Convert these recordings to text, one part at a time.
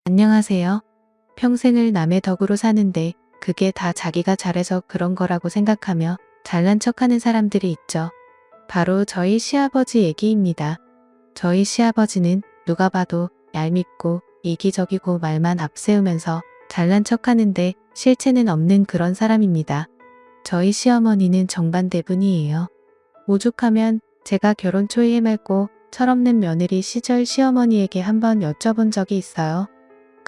안녕하세요. 평생을 남의 덕으로 사는데 그게 다 자기가 잘해서 그런 거라고 생각하며 잘난 척하는 사람들이 있죠. 바로 저희 시아버지 얘기입니다. 저희 시아버지는 누가 봐도 얄밉고 이기적이고 말만 앞세우면서 잘난 척하는데 실체는 없는 그런 사람입니다. 저희 시어머니는 정반대 분이에요. 오죽하면 제가 결혼 초에 해맑고 철없는 며느리 시절 시어머니에게 한번 여쭤본 적이 있어요.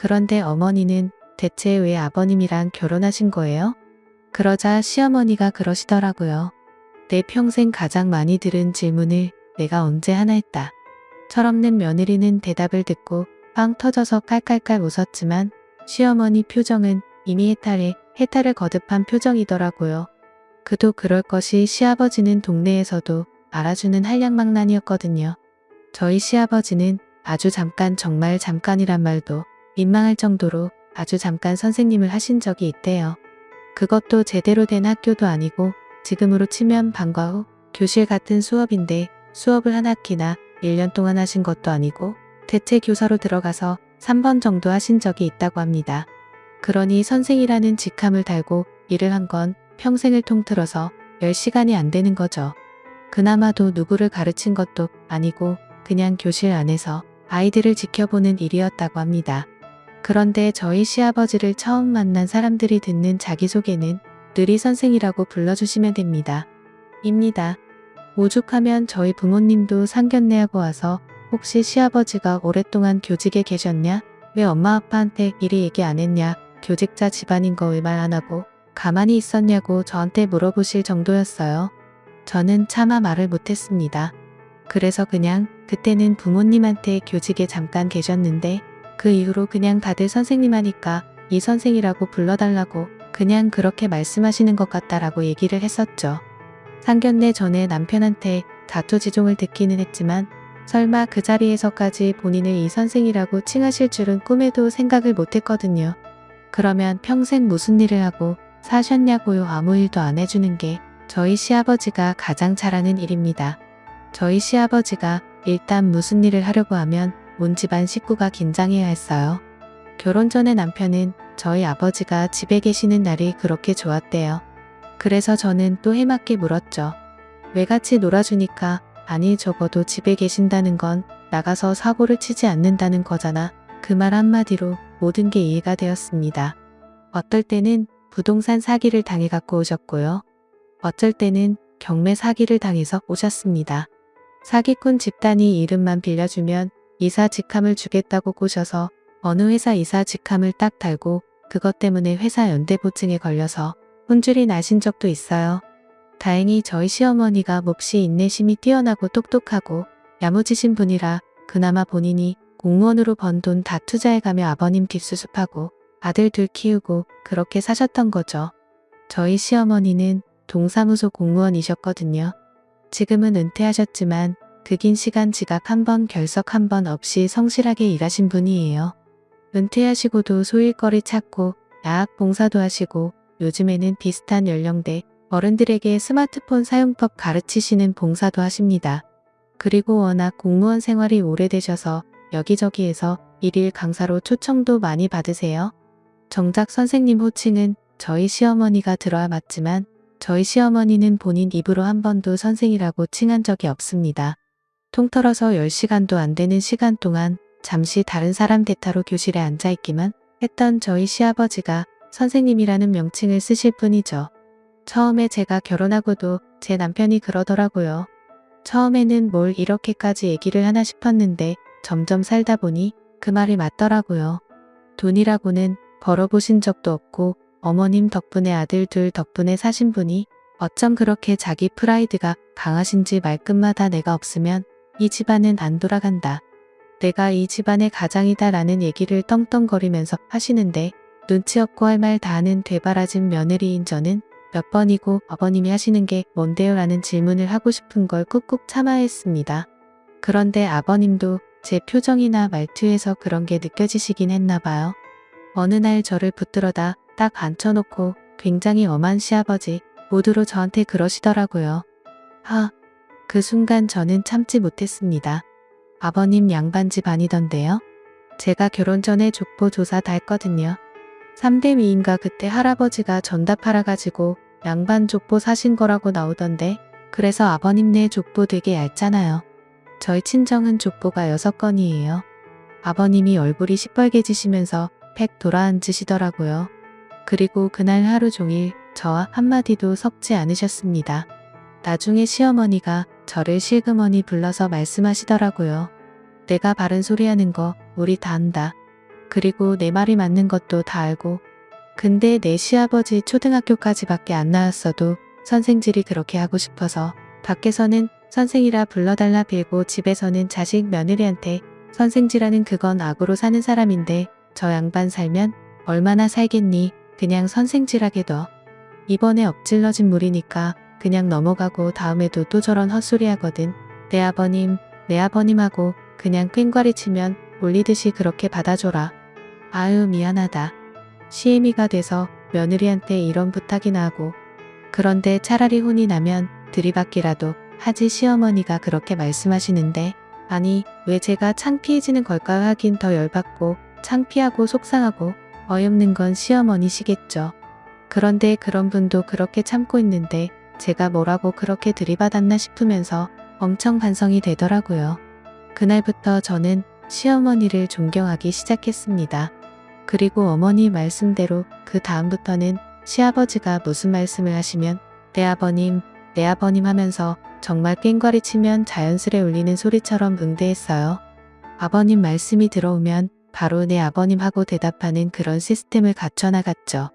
그런데 어머니는 대체 왜 아버님이랑 결혼하신 거예요? 그러자 시어머니가 그러시더라고요. 내 평생 가장 많이 들은 질문을 내가 언제 하나 했다. 철없는 며느리는 대답을 듣고 빵 터져서 깔깔깔 웃었지만 시어머니 표정은 이미 해탈을 거듭한 표정이더라고요. 그도 그럴 것이 시아버지는 동네에서도 알아주는 한량망란이었거든요. 저희 시아버지는 아주 잠깐 정말 잠깐이란 말도 민망할 정도로 아주 잠깐 선생님을 하신 적이 있대요. 그것도 제대로 된 학교도 아니고 지금으로 치면 방과 후 교실 같은 수업인데 수업을 한 학기나 1년 동안 하신 것도 아니고 대체 교사로 들어가서 3번 정도 하신 적이 있다고 합니다. 그러니 선생이라는 직함을 달고 일을 한 건 평생을 통틀어서 10시간이 안 되는 거죠. 그나마도 누구를 가르친 것도 아니고 그냥 교실 안에서 아이들을 지켜보는 일이었다고 합니다. 그런데 저희 시아버지를 처음 만난 사람들이 듣는 자기소개는 늘 이 선생이라고 불러주시면 됩니다. 입니다. 오죽하면 저희 부모님도 상견례하고 와서 혹시 시아버지가 오랫동안 교직에 계셨냐? 왜 엄마 아빠한테 미리 얘기 안 했냐? 교직자 집안인 거 왜 말 안 하고 가만히 있었냐고 저한테 물어보실 정도였어요. 저는 차마 말을 못했습니다. 그래서 그냥 그때는 부모님한테 교직에 잠깐 계셨는데 그 이후로 그냥 다들 선생님 하니까 이 선생이라고 불러달라고 그냥 그렇게 말씀하시는 것 같다라고 얘기를 했었죠. 상견례 전에 남편한테 자초지종을 듣기는 했지만 설마 그 자리에서까지 본인을 이 선생이라고 칭하실 줄은 꿈에도 생각을 못했거든요. 그러면 평생 무슨 일을 하고 사셨냐고요? 아무 일도 안 해주는 게 저희 시아버지가 가장 잘하는 일입니다. 저희 시아버지가 일단 무슨 일을 하려고 하면 온 집안 식구가 긴장해야 했어요. 결혼 전에 남편은 저희 아버지가 집에 계시는 날이 그렇게 좋았대요. 그래서 저는 또 해맞게 물었죠. 왜 같이 놀아주니까 아니 적어도 집에 계신다는 건 나가서 사고를 치지 않는다는 거잖아. 그 말 한마디로 모든 게 이해가 되었습니다. 어떨 때는 부동산 사기를 당해 갖고 오셨고요. 어쩔 때는 경매 사기를 당해서 오셨습니다. 사기꾼 집단이 이름만 빌려주면 이사 직함을 주겠다고 꼬셔서 어느 회사 이사 직함을 딱 달고 그것 때문에 회사 연대보증에 걸려서 혼쭐이 나신 적도 있어요. 다행히 저희 시어머니가 몹시 인내심이 뛰어나고 똑똑하고 야무지신 분이라 그나마 본인이 공무원으로 번 돈 다 투자해가며 아버님 뒷수습하고 아들 둘 키우고 그렇게 사셨던 거죠. 저희 시어머니는 동사무소 공무원이셨거든요. 지금은 은퇴하셨지만 그 긴 시간 지각 한 번 결석 한 번 없이 성실하게 일하신 분이에요. 은퇴하시고도 소일거리 찾고 야학 봉사도 하시고 요즘에는 비슷한 연령대 어른들에게 스마트폰 사용법 가르치시는 봉사도 하십니다. 그리고 워낙 공무원 생활이 오래되셔서 여기저기에서 일일 강사로 초청도 많이 받으세요. 정작 선생님 호칭은 저희 시어머니가 들어야 맞지만 저희 시어머니는 본인 입으로 한 번도 선생이라고 칭한 적이 없습니다. 통틀어서 10시간도 안 되는 시간 동안 잠시 다른 사람 대타로 교실에 앉아있기만 했던 저희 시아버지가 선생님이라는 명칭을 쓰실 뿐이죠. 처음에 제가 결혼하고도 제 남편이 그러더라고요. 처음에는 뭘 이렇게까지 얘기를 하나 싶었는데 점점 살다 보니 그 말이 맞더라고요. 돈이라고는 벌어보신 적도 없고 어머님 덕분에 아들 둘 덕분에 사신 분이 어쩜 그렇게 자기 프라이드가 강하신지 말끝마다 내가 없으면 이 집안은 안 돌아간다. 내가 이 집안의 가장이다 라는 얘기를 떵떵거리면서 하시는데 눈치 없고 할 말 다 하는 되바라진 며느리인 저는 몇 번이고 아버님이 하시는 게 뭔데요? 라는 질문을 하고 싶은 걸 꾹꾹 참아야 했습니다. 그런데 아버님도 제 표정이나 말투에서 그런 게 느껴지시긴 했나 봐요. 어느 날 저를 붙들어다 딱 앉혀놓고 굉장히 엄한 시아버지 모드로 저한테 그러시더라고요. 그 순간 저는 참지 못했습니다. 아버님 양반집 아니던데요? 제가 결혼 전에 족보 조사 다 했거든요. 3대 위인가 그때 할아버지가 전답하라 가지고 양반 족보 사신 거라고 나오던데 그래서 아버님네 족보 되게 얇잖아요. 저희 친정은 족보가 6건이에요. 아버님이 얼굴이 시뻘개지시면서 팩 돌아앉으시더라고요. 그리고 그날 하루 종일 저와 한마디도 섞지 않으셨습니다. 나중에 시어머니가 저를 실그머니 불러서 말씀하시더라고요. 내가 바른 소리 하는 거 우리 다 안다. 그리고 내 말이 맞는 것도 다 알고. 근데 내 시아버지 초등학교까지밖에 안 나왔어도 선생질이 그렇게 하고 싶어서 밖에서는 선생이라 불러달라 빌고 집에서는 자식 며느리한테 선생질하는 그건 악으로 사는 사람인데 저 양반 살면 얼마나 살겠니? 그냥 선생질하게 둬. 이번에 엎질러진 물이니까 그냥 넘어가고 다음에도 또 저런 헛소리 하거든. 내 아버님 하고 그냥 꽹과리 치면 올리듯이 그렇게 받아줘라. 아유 미안하다. 시애미가 돼서 며느리한테 이런 부탁이나 하고. 그런데 차라리 혼이 나면 들이받기라도 하지 시어머니가 그렇게 말씀하시는데 아니 왜 제가 창피해지는 걸까요? 하긴 더 열받고 창피하고 속상하고 어이없는 건 시어머니시겠죠. 그런데 그런 분도 그렇게 참고 있는데 제가 뭐라고 그렇게 들이받았나 싶으면서 엄청 반성이 되더라고요. 그날부터 저는 시어머니를 존경하기 시작했습니다. 그리고 어머니 말씀대로 그 다음부터는 시아버지가 무슨 말씀을 하시면 내 아버님 하면서 정말 꽹과리 치면 자연스레 울리는 소리처럼 응대했어요. 아버님 말씀이 들어오면 바로 내 아버님 하고 대답하는 그런 시스템을 갖춰나갔죠.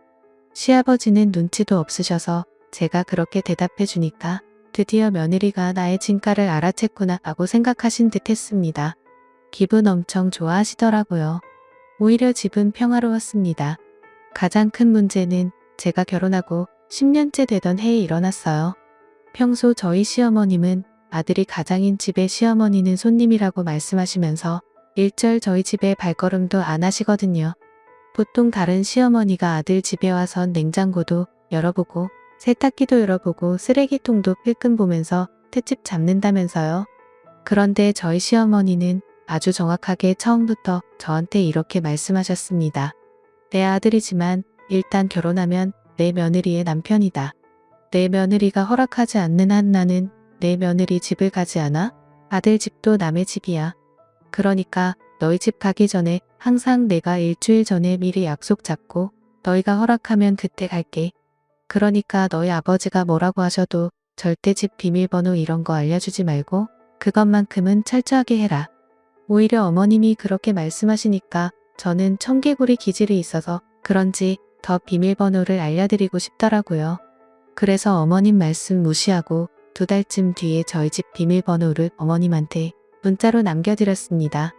시아버지는 눈치도 없으셔서 제가 그렇게 대답해 주니까 드디어 며느리가 나의 진가를 알아챘구나 하고 생각하신 듯 했습니다. 기분 엄청 좋아하시더라고요. 오히려 집은 평화로웠습니다. 가장 큰 문제는 제가 결혼하고 10년째 되던 해에 일어났어요. 평소 저희 시어머님은 아들이 가장인 집의 시어머니는 손님이라고 말씀하시면서 일절 저희 집에 발걸음도 안 하시거든요. 보통 다른 시어머니가 아들 집에 와선 냉장고도 열어보고 세탁기도 열어보고 쓰레기통도 필끔 보면서 트집 잡는다면서요. 그런데 저희 시어머니는 아주 정확하게 처음부터 저한테 이렇게 말씀하셨습니다. 내 아들이지만 일단 결혼하면 내 며느리의 남편이다. 내 며느리가 허락하지 않는 한 나는 내 며느리 집을 가지 않아? 아들 집도 남의 집이야. 그러니까 너희 집 가기 전에 항상 내가 일주일 전에 미리 약속 잡고 너희가 허락하면 그때 갈게. 그러니까 너희 아버지가 뭐라고 하셔도 절대 집 비밀번호 이런 거 알려주지 말고 그것만큼은 철저하게 해라. 오히려 어머님이 그렇게 말씀하시니까 저는 청개구리 기질이 있어서 그런지 더 비밀번호를 알려드리고 싶더라고요. 그래서 어머님 말씀 무시하고 2달쯤 뒤에 저희 집 비밀번호를 어머님한테 문자로 남겨드렸습니다.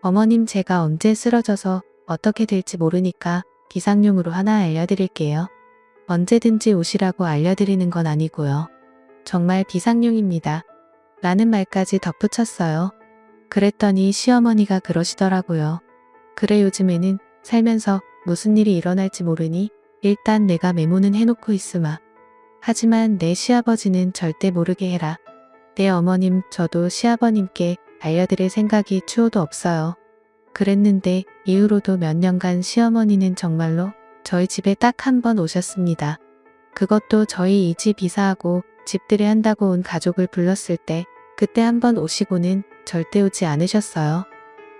어머님 제가 언제 쓰러져서 어떻게 될지 모르니까 기상용으로 하나 알려드릴게요. 언제든지 오시라고 알려드리는 건 아니고요. 정말 비상용입니다. 라는 말까지 덧붙였어요. 그랬더니 시어머니가 그러시더라고요. 그래 요즘에는 살면서 무슨 일이 일어날지 모르니 일단 내가 메모는 해놓고 있으마. 하지만 내 시아버지는 절대 모르게 해라. 내 어머님 저도 시아버님께 알려드릴 생각이 추호도 없어요. 그랬는데 이후로도 몇 년간 시어머니는 정말로 저희 집에 딱 한 번 오셨습니다. 그것도 저희 이 집 이사하고 집들이 한다고 온 가족을 불렀을 때 그때 한 번 오시고는 절대 오지 않으셨어요.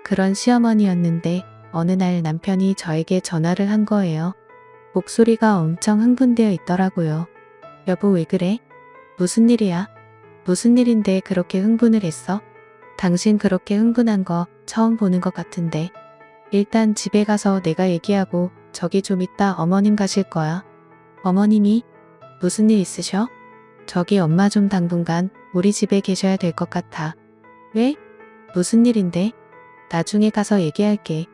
그런 시어머니였는데 어느 날 남편이 저에게 전화를 한 거예요. 목소리가 엄청 흥분되어 있더라고요. 여보 왜 그래? 무슨 일이야? 무슨 일인데 그렇게 흥분을 했어? 당신 그렇게 흥분한 거 처음 보는 것 같은데. 일단 집에 가서 내가 얘기하고 저기 좀 이따 어머님 가실 거야. 어머님이? 무슨 일 있으셔? 저기 엄마 좀 당분간 우리 집에 계셔야 될 것 같아. 왜? 무슨 일인데? 나중에 가서 얘기할게.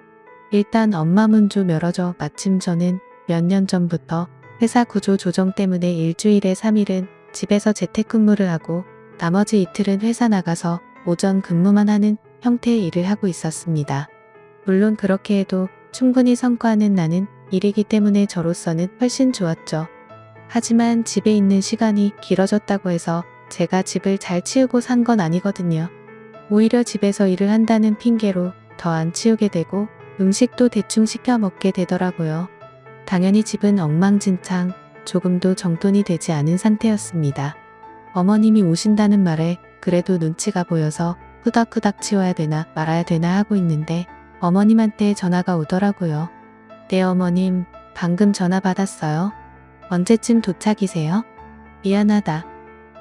일단 엄마 문 좀 열어줘. 마침 저는 몇 년 전부터 회사 구조 조정 때문에 일주일에 3일은 집에서 재택근무를 하고 나머지 이틀은 회사 나가서 오전 근무만 하는 형태의 일을 하고 있었습니다. 물론 그렇게 해도 충분히 성과는 나는 일이기 때문에 저로서는 훨씬 좋았죠. 하지만 집에 있는 시간이 길어졌다고 해서 제가 집을 잘 치우고 산 건 아니거든요. 오히려 집에서 일을 한다는 핑계로 더 안 치우게 되고 음식도 대충 시켜 먹게 되더라고요. 당연히 집은 엉망진창, 조금도 정돈이 되지 않은 상태였습니다. 어머님이 오신다는 말에 그래도 눈치가 보여서 후닥후닥 치워야 되나 말아야 되나 하고 있는데 어머님한테 전화가 오더라고요. 네 어머님, 방금 전화 받았어요. 언제쯤 도착이세요? 미안하다.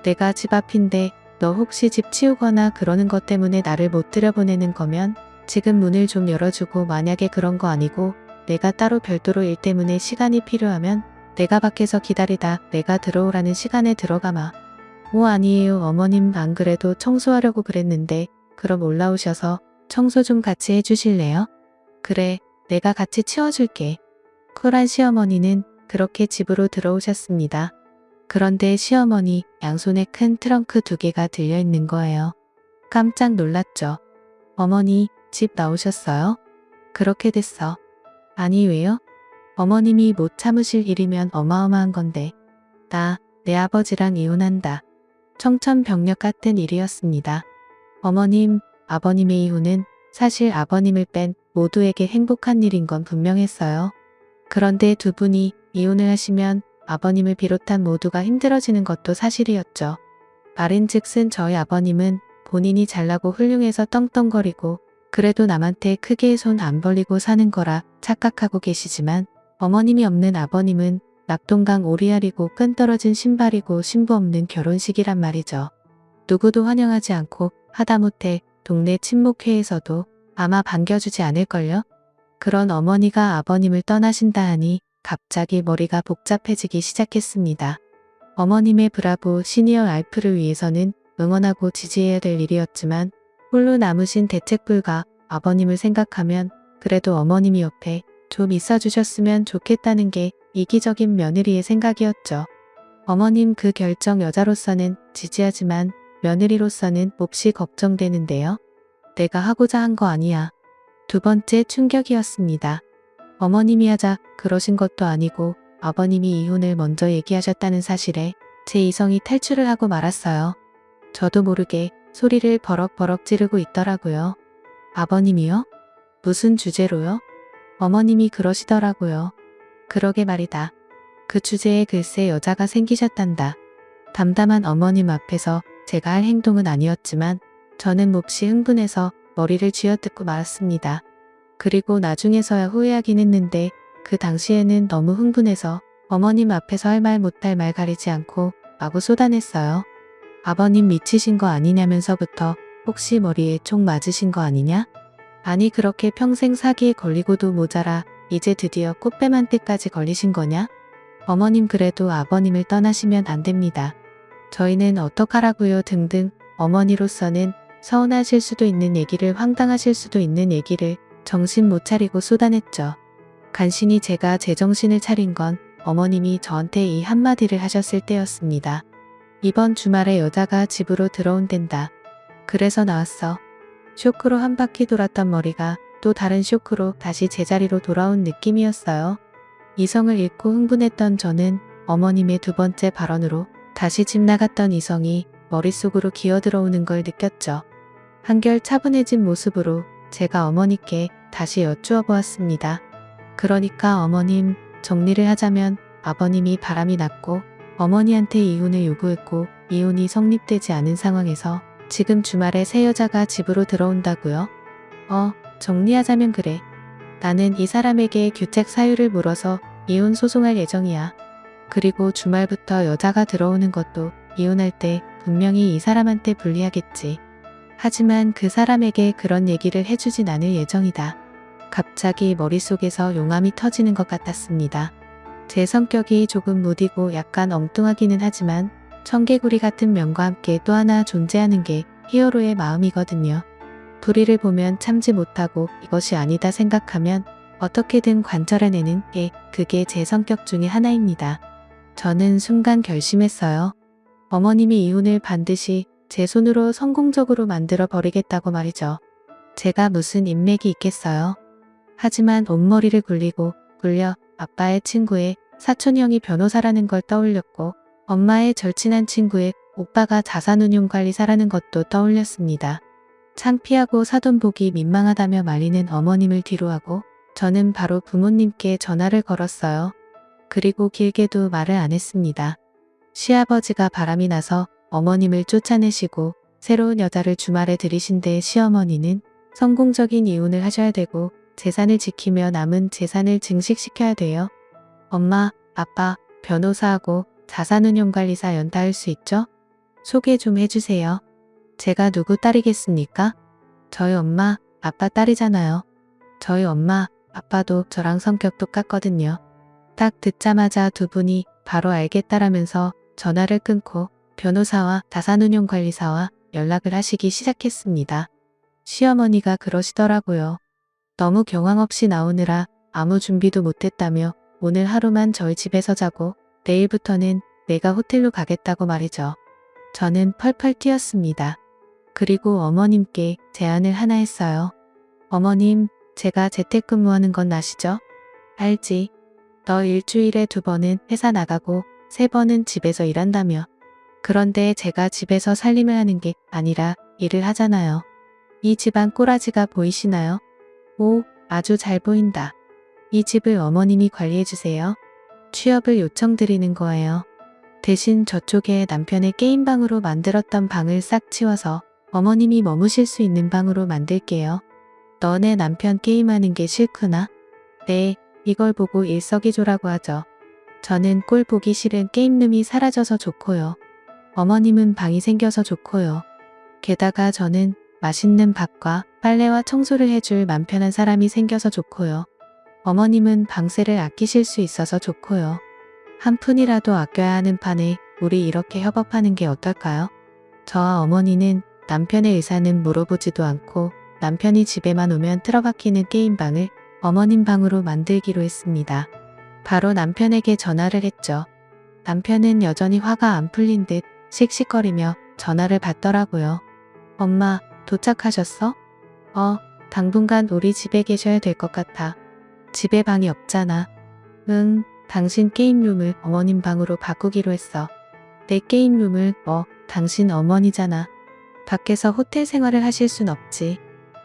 내가 집 앞인데 너 혹시 집 치우거나 그러는 것 때문에 나를 못 들여보내는 거면 지금 문을 좀 열어주고, 만약에 그런 거 아니고 내가 따로 별도로 일 때문에 시간이 필요하면 내가 밖에서 기다리다 내가 들어오라는 시간에 들어가마. 오 아니에요 어머님, 안 그래도 청소하려고 그랬는데 그럼 올라오셔서 청소 좀 같이 해주실래요? 그래, 내가 같이 치워줄게. 쿨한 시어머니는 그렇게 집으로 들어오셨습니다. 그런데 시어머니 양손에 큰 트렁크 2개가 들려있는 거예요. 깜짝 놀랐죠. 어머니, 집 나오셨어요? 그렇게 됐어. 아니 왜요? 어머님이 못 참으실 일이면 어마어마한 건데. 내 아버지랑 이혼한다. 청천벽력 같은 일이었습니다. 어머님, 아버님의 이혼은 사실 아버님을 뺀 모두에게 행복한 일인 건 분명했어요. 그런데 두 분이 이혼을 하시면 아버님을 비롯한 모두가 힘들어지는 것도 사실이었죠. 말인즉슨 저희 아버님은 본인이 잘나고 훌륭해서 떵떵거리고 그래도 남한테 크게 손 안 벌리고 사는 거라 착각하고 계시지만, 어머님이 없는 아버님은 낙동강 오리알이고 끈 떨어진 신발이고 신부 없는 결혼식이란 말이죠. 누구도 환영하지 않고 하다못해 동네 친목회에서도 아마 반겨주지 않을걸요? 그런 어머니가 아버님을 떠나신다 하니 갑자기 머리가 복잡해지기 시작했습니다. 어머님의 브라보 시니어 알프를 위해서는 응원하고 지지해야 될 일이었지만 홀로 남으신 대책불가 아버님을 생각하면 그래도 어머님이 옆에 좀 있어주셨으면 좋겠다는 게 이기적인 며느리의 생각이었죠. 어머님 그 결정 여자로서는 지지하지만 며느리로서는 몹시 걱정되는데요. 내가 하고자 한 거 아니야. 두 번째 충격이었습니다. 어머님이 하자 그러신 것도 아니고 아버님이 이혼을 먼저 얘기하셨다는 사실에 제 이성이 탈출을 하고 말았어요. 저도 모르게 소리를 버럭버럭 지르고 있더라고요. 아버님이요? 무슨 주제로요? 어머님이 그러시더라고요. 그러게 말이다. 그 주제에 글쎄 여자가 생기셨단다. 담담한 어머님 앞에서 제가 할 행동은 아니었지만 저는 몹시 흥분해서 머리를 쥐어뜯고 말았습니다. 그리고 나중에서야 후회하긴 했는데 그 당시에는 너무 흥분해서 어머님 앞에서 할 말 못할 말 가리지 않고 마구 쏟아냈어요. 아버님 미치신 거 아니냐면서부터 혹시 머리에 총 맞으신 거 아니냐? 아니 그렇게 평생 사기에 걸리고도 모자라 이제 드디어 꽃뱀한테까지 걸리신 거냐? 어머님 그래도 아버님을 떠나시면 안 됩니다. 저희는 어떡하라고요 등등. 어머니로서는 서운하실 수도 있는 얘기를 황당하실 수도 있는 얘기를 정신 못 차리고 쏟아냈죠. 간신히 제가 제정신을 차린 건 어머님이 저한테 이 한마디를 하셨을 때였습니다. 이번 주말에 여자가 집으로 들어온댄다. 그래서 나왔어. 쇼크로 한 바퀴 돌았던 머리가 또 다른 쇼크로 다시 제자리로 돌아온 느낌이었어요. 이성을 잃고 흥분했던 저는 어머님의 두 번째 발언으로 다시 집 나갔던 이성이 머릿속으로 기어들어오는 걸 느꼈죠. 한결 차분해진 모습으로 제가 어머니께 다시 여쭈어 보았습니다. 그러니까 어머님, 정리를 하자면 아버님이 바람이 났고 어머니한테 이혼을 요구했고 이혼이 성립되지 않은 상황에서 지금 주말에 새 여자가 집으로 들어온다고요? 정리하자면 그래. 나는 이 사람에게 규책 사유를 물어서 이혼 소송할 예정이야. 그리고 주말부터 여자가 들어오는 것도 이혼할 때 분명히 이 사람한테 불리하겠지. 하지만 그 사람에게 그런 얘기를 해주진 않을 예정이다. 갑자기 머릿속에서 용암이 터지는 것 같았습니다. 제 성격이 조금 무디고 약간 엉뚱하기는 하지만 청개구리 같은 면과 함께 또 하나 존재하는 게 히어로의 마음이거든요. 불의를 보면 참지 못하고 이것이 아니다 생각하면 어떻게든 관철해내는 게 그게 제 성격 중에 하나입니다. 저는 순간 결심했어요. 어머님이 이혼을 반드시 제 손으로 성공적으로 만들어 버리겠다고 말이죠. 제가 무슨 인맥이 있겠어요. 하지만 온머리를 굴려 아빠의 친구의 사촌형이 변호사라는 걸 떠올렸고 엄마의 절친한 친구의 오빠가 자산운용관리사라는 것도 떠올렸습니다. 창피하고 사돈 보기 민망하다며 말리는 어머님을 뒤로하고 저는 바로 부모님께 전화를 걸었어요. 그리고 길게도 말을 안 했습니다. 시아버지가 바람이 나서 어머님을 쫓아내시고 새로운 여자를 주말에 들이신데 시어머니는 성공적인 이혼을 하셔야 되고 재산을 지키며 남은 재산을 증식시켜야 돼요. 엄마, 아빠, 변호사하고 자산운용관리사 연타할 수 있죠? 소개 좀 해주세요. 제가 누구 딸이겠습니까? 저희 엄마, 아빠 딸이잖아요. 저희 엄마, 아빠도 저랑 성격 똑같거든요. 딱 듣자마자 두 분이 바로 알겠다라면서 전화를 끊고 변호사와 자산운용관리사와 연락을 하시기 시작했습니다. 시어머니가 그러시더라고요. 너무 경황 없이 나오느라 아무 준비도 못했다며 오늘 하루만 저희 집에서 자고 내일부터는 내가 호텔로 가겠다고 말이죠. 저는 펄펄 뛰었습니다. 그리고 어머님께 제안을 하나 했어요. 어머님, 제가 재택근무하는 건 아시죠? 알지. 너 일주일에 2번은 회사 나가고 3번은 집에서 일한다며. 그런데 제가 집에서 살림을 하는 게 아니라 일을 하잖아요. 이 집안 꼬라지가 보이시나요? 오, 아주 잘 보인다. 이 집을 어머님이 관리해주세요. 취업을 요청드리는 거예요. 대신 저쪽에 남편의 게임방으로 만들었던 방을 싹 치워서 어머님이 머무실 수 있는 방으로 만들게요. 너네 남편 게임하는 게 싫구나? 네, 이걸 보고 일석이조라고 하죠. 저는 꼴 보기 싫은 게임룸이 사라져서 좋고요. 어머님은 방이 생겨서 좋고요. 게다가 저는 맛있는 밥과 빨래와 청소를 해줄 맘 편한 사람이 생겨서 좋고요. 어머님은 방세를 아끼실 수 있어서 좋고요. 한 푼이라도 아껴야 하는 판에 우리 이렇게 협업하는 게 어떨까요? 저와 어머니는 남편의 의사는 물어보지도 않고 남편이 집에만 오면 틀어박히는 게임방을 어머님 방으로 만들기로 했습니다. 바로 남편에게 전화를 했죠. 남편은 여전히 화가 안 풀린 듯 씩씩거리며 전화를 받더라고요. 엄마, 도착하셨어? 당분간 우리 집에 계셔야 될 것 같아. 집에 방이 없잖아. 응, 당신 게임룸을 어머님 방으로 바꾸기로 했어. 내 게임룸을 당신 어머니잖아. 밖에서 호텔 생활을 하실 순 없지.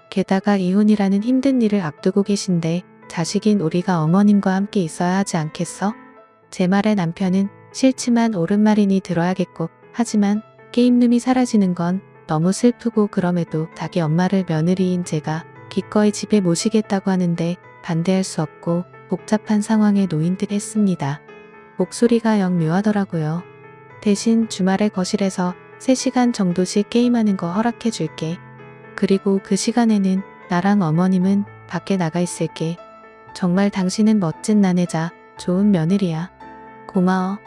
게다가 이혼이라는 힘든 일을 앞두고 계신데 자식인 우리가 어머님과 함께 있어야 하지 않겠어? 제 말에 남편은 싫지만 옳은 말이니 들어야겠고 하지만 게임룸이 사라지는 건 너무 슬프고 그럼에도 자기 엄마를 며느리인 제가 기꺼이 집에 모시겠다고 하는데 반대할 수 없고 복잡한 상황에 놓인 듯 했습니다. 목소리가 영 묘하더라고요. 대신 주말에 거실에서 3시간 정도씩 게임하는 거 허락해 줄게. 그리고 그 시간에는 나랑 어머님은 밖에 나가 있을게. 정말 당신은 멋진 아내자, 좋은 며느리야. 고마워.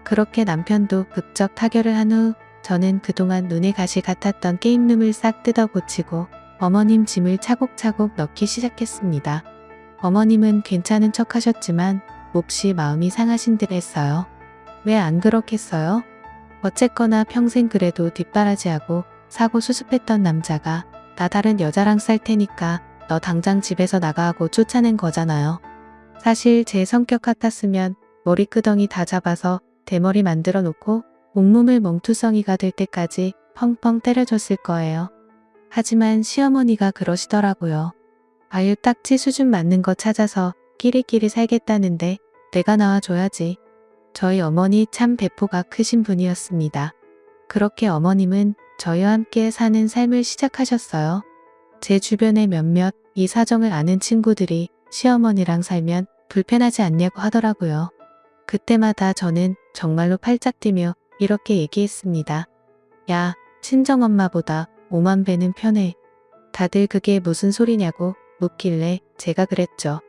그렇게 남편도 극적 타결을 한 후 저는 그동안 눈에 가시 같았던 게임룸을 싹 뜯어 고치고 어머님 짐을 차곡차곡 넣기 시작했습니다. 어머님은 괜찮은 척 하셨지만 몹시 마음이 상하신 듯 했어요. 왜 안 그렇겠어요? 어쨌거나 평생 그래도 뒷바라지하고 사고 수습했던 남자가 나 다른 여자랑 살 테니까 너 당장 집에서 나가 하고 쫓아낸 거잖아요. 사실 제 성격 같았으면 머리끄덩이 다 잡아서 대머리 만들어 놓고 온몸을 멍투성이가 될 때까지 펑펑 때려줬을 거예요. 하지만 시어머니가 그러시더라고요. 아유 딱지 수준 맞는 거 찾아서 끼리끼리 살겠다는데 내가 나와줘야지. 저희 어머니 참 배포가 크신 분이었습니다. 그렇게 어머님은 저희와 함께 사는 삶을 시작하셨어요. 제 주변의 몇몇 이 사정을 아는 친구들이 시어머니랑 살면 불편하지 않냐고 하더라고요. 그때마다 저는 정말로 팔짝 뛰며 이렇게 얘기했습니다. 야, 친정엄마보다 5만 배는 편해. 다들 그게 무슨 소리냐고 묻길래 제가 그랬죠.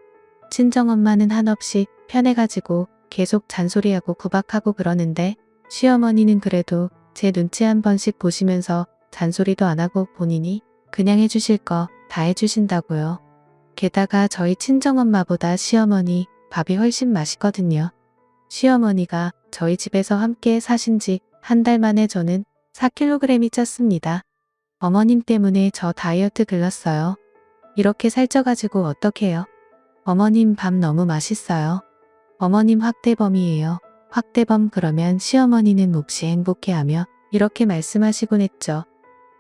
친정엄마는 한없이 편해가지고 계속 잔소리하고 구박하고 그러는데 시어머니는 그래도 제 눈치 한 번씩 보시면서 잔소리도 안 하고 본인이 그냥 해주실 거 다 해주신다고요. 게다가 저희 친정엄마보다 시어머니 밥이 훨씬 맛있거든요. 시어머니가 저희 집에서 함께 사신 지 한 달 만에 저는 4kg이 쪘습니다. 어머님 때문에 저 다이어트 글렀어요. 이렇게 살쪄가지고 어떡해요? 어머님 밥 너무 맛있어요. 어머님 확대범이에요. 확대범 그러면 시어머니는 몹시 행복해하며 이렇게 말씀하시곤 했죠.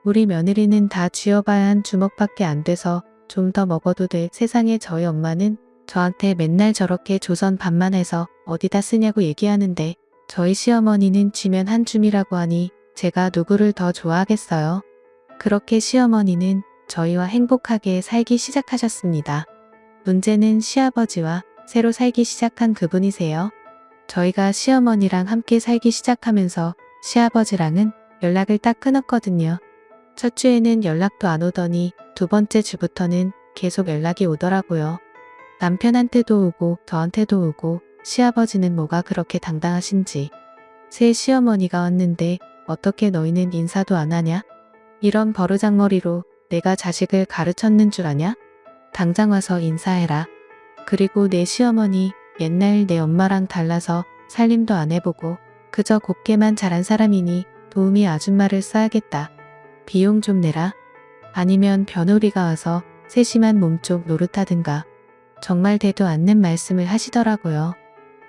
우리 며느리는 다 쥐어봐야 한 주먹밖에 안 돼서 좀 더 먹어도 돼. 세상에 저희 엄마는 저한테 맨날 저렇게 조선 밥만 해서 어디다 쓰냐고 얘기하는데 저희 시어머니는 쥐면 한 줌이라고 하니 제가 누구를 더 좋아하겠어요. 그렇게 시어머니는 저희와 행복하게 살기 시작하셨습니다. 문제는 시아버지와 새로 살기 시작한 그분이세요. 저희가 시어머니랑 함께 살기 시작하면서 시아버지랑은 연락을 딱 끊었거든요. 첫 주에는 연락도 안 오더니 두 번째 주부터는 계속 연락이 오더라고요. 남편한테도 오고 저한테도 오고 시아버지는 뭐가 그렇게 당당하신지. 새 시어머니가 왔는데 어떻게 너희는 인사도 안 하냐? 이런 버르장머리로 내가 자식을 가르쳤는 줄 아냐? 당장 와서 인사해라. 그리고 내 시어머니 옛날 내 엄마랑 달라서 살림도 안 해보고 그저 곱게만 자란 사람이니 도우미 아줌마를 써야겠다. 비용 좀 내라. 아니면 며느리가 와서 세심한 몸쪽 노릇하든가. 정말 대도 않는 말씀을 하시더라고요.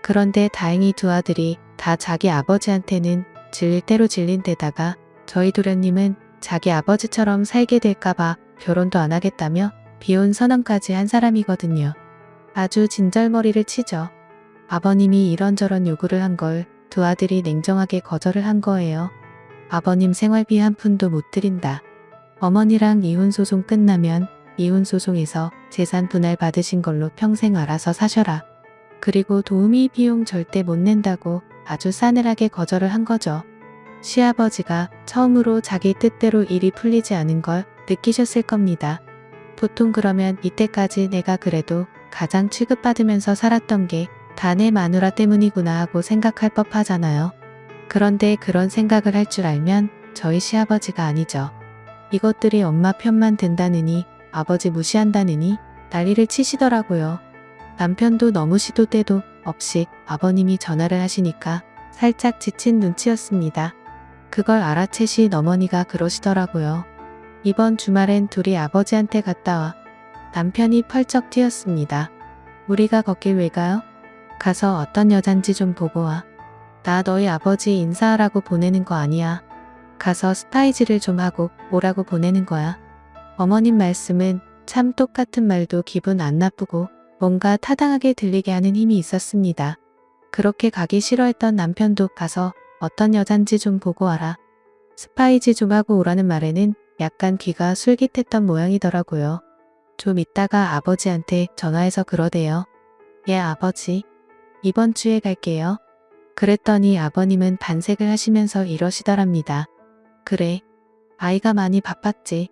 그런데 다행히 두 아들이 다 자기 아버지한테는 질릴 대로 질린 데다가 저희 도련님은 자기 아버지처럼 살게 될까봐 결혼도 안 하겠다며 비혼 선언까지 한 사람이거든요. 아주 진절머리를 치죠. 아버님이 이런저런 요구를 한 걸 두 아들이 냉정하게 거절을 한 거예요. 아버님 생활비 한 푼도 못 드린다. 어머니랑 이혼소송 끝나면 이혼소송에서 재산 분할 받으신 걸로 평생 알아서 사셔라. 그리고 도우미 비용 절대 못 낸다고 아주 싸늘하게 거절을 한 거죠. 시아버지가 처음으로 자기 뜻대로 일이 풀리지 않은 걸 느끼셨을 겁니다. 보통 그러면 이때까지 내가 그래도 가장 취급받으면서 살았던 게 다 내 마누라 때문이구나 하고 생각할 법하잖아요. 그런데 그런 생각을 할 줄 알면 저희 시아버지가 아니죠. 이것들이 엄마 편만 든다느니 아버지 무시한다느니 난리를 치시더라고요. 남편도 너무 시도 때도 없이 아버님이 전화를 하시니까 살짝 지친 눈치였습니다. 그걸 알아채신 어머니가 그러시더라고요. 이번 주말엔 둘이 아버지한테 갔다 와. 남편이 펄쩍 뛰었습니다. 우리가 걷길 왜 가요? 가서 어떤 여잔지 좀 보고 와. 나 너희 아버지 인사하라고 보내는 거 아니야. 가서 스파이지를 좀 하고 오라고 보내는 거야. 어머님 말씀은 참 똑같은 말도 기분 안 나쁘고 뭔가 타당하게 들리게 하는 힘이 있었습니다. 그렇게 가기 싫어했던 남편도 가서 어떤 여잔지 좀 보고 와라. 스파이지 좀 하고 오라는 말에는 약간 귀가 솔깃했던 모양이더라고요. 좀 있다가 아버지한테 전화해서 그러대요. 예 아버지. 이번 주에 갈게요. 그랬더니 아버님은 반색을 하시면서 이러시더랍니다. 그래. 아이가 많이 바빴지.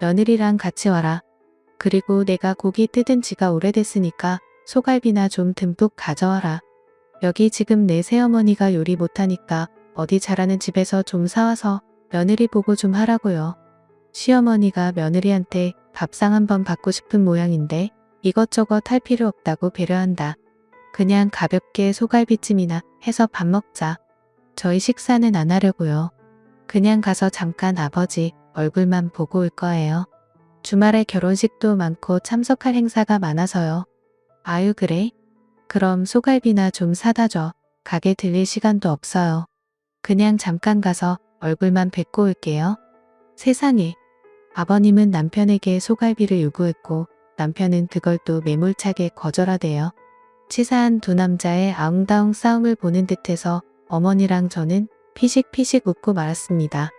며느리랑 같이 와라. 그리고 내가 고기 뜯은 지가 오래됐으니까 소갈비나 좀 듬뿍 가져와라. 여기 지금 내 새어머니가 요리 못하니까 어디 잘하는 집에서 좀 사와서 며느리 보고 좀 하라고요. 시어머니가 며느리한테 밥상 한번 받고 싶은 모양인데 이것저것 할 필요 없다고 배려한다. 그냥 가볍게 소갈비찜이나 해서 밥 먹자. 저희 식사는 안 하려고요. 그냥 가서 잠깐 아버지 얼굴만 보고 올 거예요. 주말에 결혼식도 많고 참석할 행사가 많아서요. 아유 그래? 그럼 소갈비나 좀 사다 줘. 가게 들릴 시간도 없어요. 그냥 잠깐 가서 얼굴만 뵙고 올게요. 세상에. 아버님은 남편에게 소갈비를 요구했고 남편은 그걸 또 매몰차게 거절하대요. 치사한 두 남자의 아웅다웅 싸움을 보는 듯해서 어머니랑 저는 피식피식 웃고 말았습니다.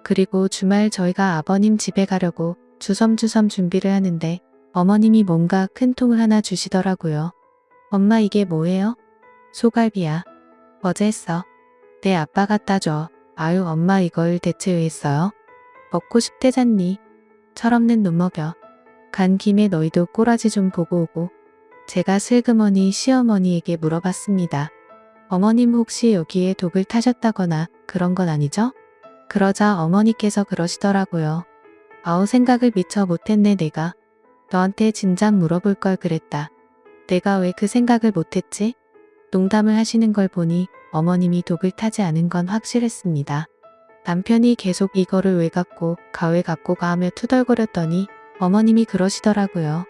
그리고 주말 저희가 아버님 집에 가려고 주섬주섬 준비를 하는데 어머님이 뭔가 큰 통을 하나 주시더라고요. 엄마 이게 뭐예요? 소갈비야. 어제 했어. 내 아빠 갖다 줘. 아유 엄마 이걸 대체 왜 했어요? 먹고 싶대잖니. 철없는 놈 먹여. 간 김에 너희도 꼬라지 좀 보고 오고. 제가 슬그머니 시어머니에게 물어봤습니다. 어머님 혹시 여기에 독을 타셨다거나 그런 건 아니죠? 그러자 어머니께서 그러시더라고요. 아우 생각을 미처 못했네 내가. 너한테 진작 물어볼 걸 그랬다. 내가 왜 그 생각을 못했지? 농담을 하시는 걸 보니 어머님이 독을 타지 않은 건 확실했습니다. 남편이 계속 이거를 왜 갖고 가 왜 갖고 가 하며 투덜거렸더니 어머님이 그러시더라고요.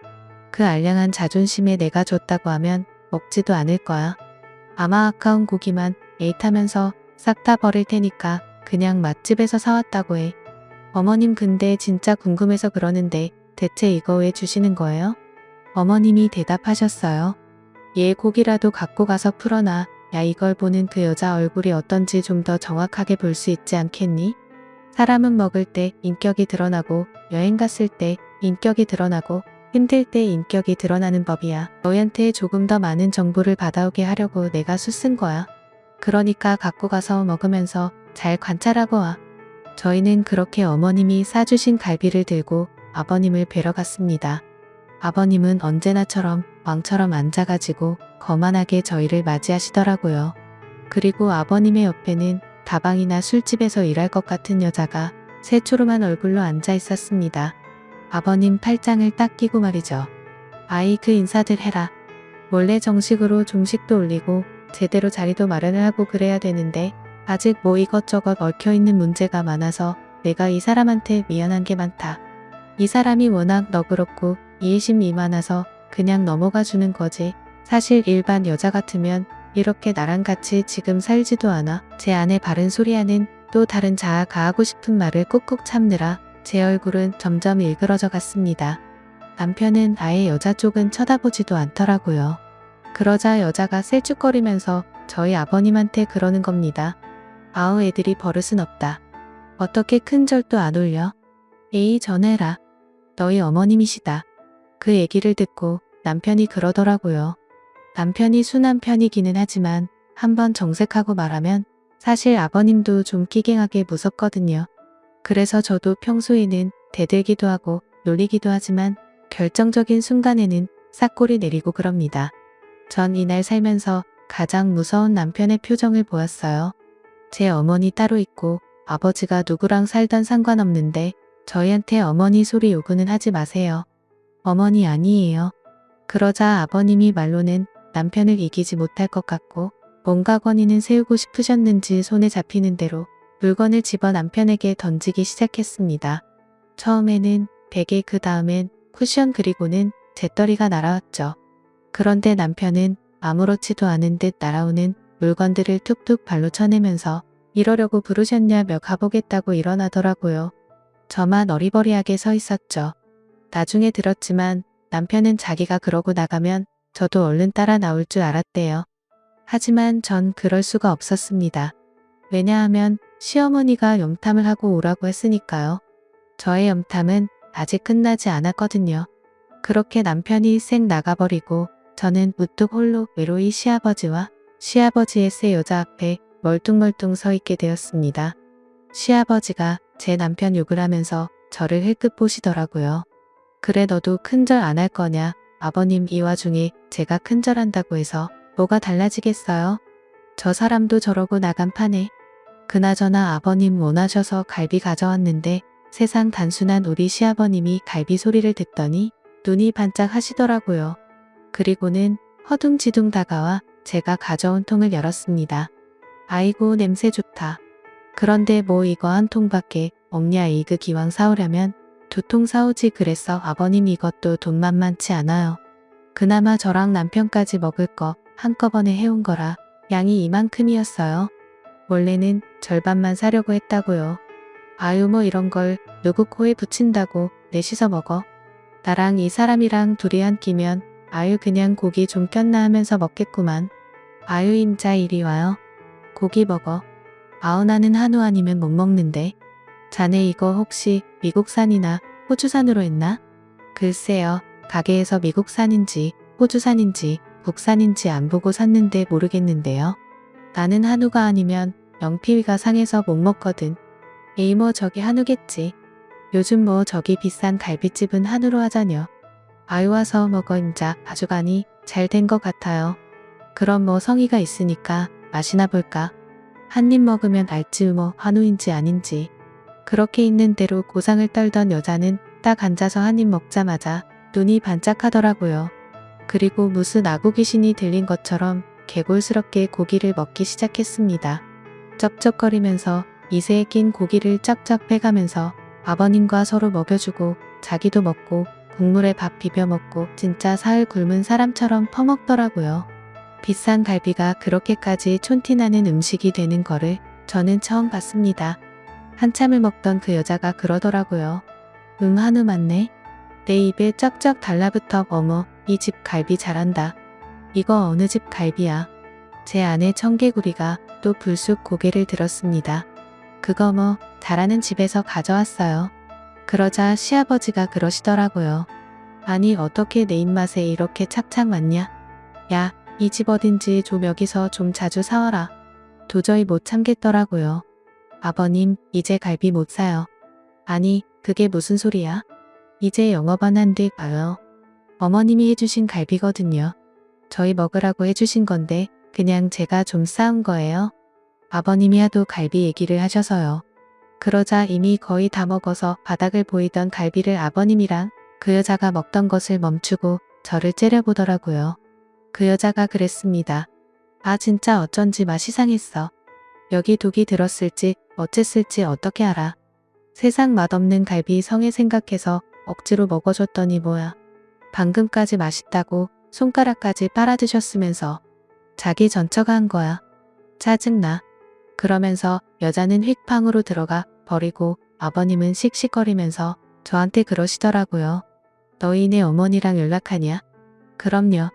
그 알량한 자존심에 내가 줬다고 하면 먹지도 않을 거야. 아마 아까운 고기만 에잇하면서 싹 다 버릴 테니까 그냥 맛집에서 사왔다고 해. 어머님 근데 진짜 궁금해서 그러는데 대체 이거 왜 주시는 거예요? 어머님이 대답하셨어요. 얘 고기라도 갖고 가서 풀어놔. 야 이걸 보는 그 여자 얼굴이 어떤지 좀 더 정확하게 볼 수 있지 않겠니? 사람은 먹을 때 인격이 드러나고 여행 갔을 때 인격이 드러나고 힘들 때 인격이 드러나는 법이야. 너희한테 조금 더 많은 정보를 받아오게 하려고 내가 수 쓴 거야. 그러니까 갖고 가서 먹으면서 잘 관찰하고 와. 저희는 그렇게 어머님이 싸주신 갈비를 들고 아버님을 뵈러 갔습니다. 아버님은 언제나처럼 왕처럼 앉아가지고 거만하게 저희를 맞이하시더라고요. 그리고 아버님의 옆에는 다방이나 술집에서 일할 것 같은 여자가 새초롬한 얼굴로 앉아 있었습니다. 아버님 팔짱을 딱 끼고 말이죠. 아이 그 인사들 해라. 원래 정식으로 종식도 올리고 제대로 자리도 마련을 하고 그래야 되는데 아직 뭐 이것저것 얽혀있는 문제가 많아서 내가 이 사람한테 미안한 게 많다. 이 사람이 워낙 너그럽고 이해심이 많아서 그냥 넘어가 주는 거지. 사실 일반 여자 같으면 이렇게 나랑 같이 지금 살지도 않아. 제 안에 바른 소리하는 또 다른 자아 가하고 싶은 말을 꾹꾹 참느라 제 얼굴은 점점 일그러져 갔습니다. 남편은 아예 여자 쪽은 쳐다보지도 않더라고요. 그러자 여자가 셀쭉거리면서 저희 아버님한테 그러는 겁니다. 아우 애들이 버릇은 없다. 어떻게 큰 절도 안 올려? 에이 전해라. 너희 어머님이시다. 그 얘기를 듣고 남편이 그러더라고요. 남편이 순한 편이기는 하지만 한번 정색하고 말하면 사실 아버님도 좀 끼갱하게 무섭거든요. 그래서 저도 평소에는 대들기도 하고 놀리기도 하지만 결정적인 순간에는 싹꼬리 내리고 그럽니다. 전 이날 살면서 가장 무서운 남편의 표정을 보았어요. 제 어머니 따로 있고 아버지가 누구랑 살던 상관없는데 저희한테 어머니 소리 요구는 하지 마세요. 어머니 아니에요. 그러자 아버님이 말로는 남편을 이기지 못할 것 같고 뭔가 권위는 세우고 싶으셨는지 손에 잡히는 대로 물건을 집어 남편에게 던지기 시작했습니다. 처음에는 베개 그 다음엔 쿠션 그리고는 재떨이가 날아왔죠. 그런데 남편은 아무렇지도 않은 듯 날아오는 물건들을 툭툭 발로 쳐내면서 이러려고 부르셨냐며 가보겠다고 일어나더라고요. 저만 어리버리하게 서 있었죠. 나중에 들었지만 남편은 자기가 그러고 나가면 저도 얼른 따라 나올 줄 알았대요. 하지만 전 그럴 수가 없었습니다. 왜냐하면 시어머니가 염탐을 하고 오라고 했으니까요. 저의 염탐은 아직 끝나지 않았거든요. 그렇게 남편이 쌩 나가버리고 저는 우뚝 홀로 외로이 시아버지와 시아버지의 새 여자 앞에 멀뚱멀뚱 서 있게 되었습니다. 시아버지가 제 남편 욕을 하면서 저를 힐끗 보시더라고요. 그래 너도 큰절 안 할 거냐? 아버님 이 와중에 제가 큰절한다고 해서 뭐가 달라지겠어요? 저 사람도 저러고 나간 판에. 그나저나 아버님 원하셔서 갈비 가져왔는데 세상 단순한 우리 시아버님이 갈비 소리를 듣더니 눈이 반짝 하시더라고요. 그리고는 허둥지둥 다가와 제가 가져온 통을 열었습니다. 아이고 냄새 좋다. 그런데 뭐 이거 한 통밖에 없냐 이그 기왕 사오려면 2통 사오지 그랬어. 아버님 이것도 돈 만만치 않아요. 그나마 저랑 남편까지 먹을 거 한꺼번에 해온 거라 양이 이만큼이었어요. 원래는 절반만 사려고 했다고요. 아유 뭐 이런 걸 누구 코에 붙인다고 내시서 먹어. 나랑 이 사람이랑 둘이 한 끼면 아유 그냥 고기 좀 꼈나 하면서 먹겠구만. 아유 임자 이리 와요. 고기 먹어. 아우 나는 한우 아니면 못 먹는데. 자네 이거 혹시 미국산이나 호주산으로 했나? 글쎄요. 가게에서 미국산인지 호주산인지 국산인지 안 보고 샀는데 모르겠는데요. 나는 한우가 아니면 영피위가 상해서 못 먹거든. 에이 뭐 저기 한우겠지. 요즘 뭐 저기 비싼 갈비집은 한우로 하자녀. 아유 와서 먹어 임자. 아주 간이 잘 된 것 같아요. 그럼 뭐 성의가 있으니까 맛이나 볼까? 한 입 먹으면 알지 뭐 한우인지 아닌지. 그렇게 있는 대로 고상을 떨던 여자는 딱 앉아서 한 입 먹자마자 눈이 반짝하더라고요. 그리고 무슨 아구 귀신이 들린 것처럼 개골스럽게 고기를 먹기 시작했습니다. 쩝쩝거리면서 이새에 낀 고기를 쫙쫙 빼가면서 아버님과 서로 먹여주고 자기도 먹고 국물에 밥 비벼 먹고 진짜 사흘 굶은 사람처럼 퍼먹더라고요. 비싼 갈비가 그렇게까지 촌티나는 음식이 되는 거를 저는 처음 봤습니다. 한참을 먹던 그 여자가 그러더라고요. 한우 맞네. 내 입에 쩍쩍 달라붙어 어머 이 집 갈비 잘한다. 이거 어느 집 갈비야. 제 아내 청개구리가 또 불쑥 고개를 들었습니다. 그거 뭐 잘하는 집에서 가져왔어요. 그러자 시아버지가 그러시더라고요. 아니 어떻게 내 입맛에 이렇게 착착 맞냐. 야, 이 집 어딘지 좀 여기서 좀 자주 사와라. 도저히 못 참겠더라고요. 아버님, 이제 갈비 못 사요. 아니, 그게 무슨 소리야? 이제 영업은 안 돼요. 어머님이 해주신 갈비거든요. 저희 먹으라고 해주신 건데 그냥 제가 좀 싸운 거예요. 아버님이 하도 갈비 얘기를 하셔서요. 그러자 이미 거의 다 먹어서 바닥을 보이던 갈비를 아버님이랑 그 여자가 먹던 것을 멈추고 저를 째려보더라고요. 그 여자가 그랬습니다. 아 진짜 어쩐지 맛이 상했어. 여기 독이 들었을지 어쨌을지 어떻게 알아. 세상 맛없는 갈비 성에 생각해서 억지로 먹어줬더니 뭐야. 방금까지 맛있다고 손가락까지 빨아드셨으면서 자기 전처가 한 거야. 짜증나. 그러면서 여자는 휙방으로 들어가 버리고 아버님은 씩씩거리면서 저한테 그러시더라고요. 너희네 어머니랑 연락하냐? 그럼요.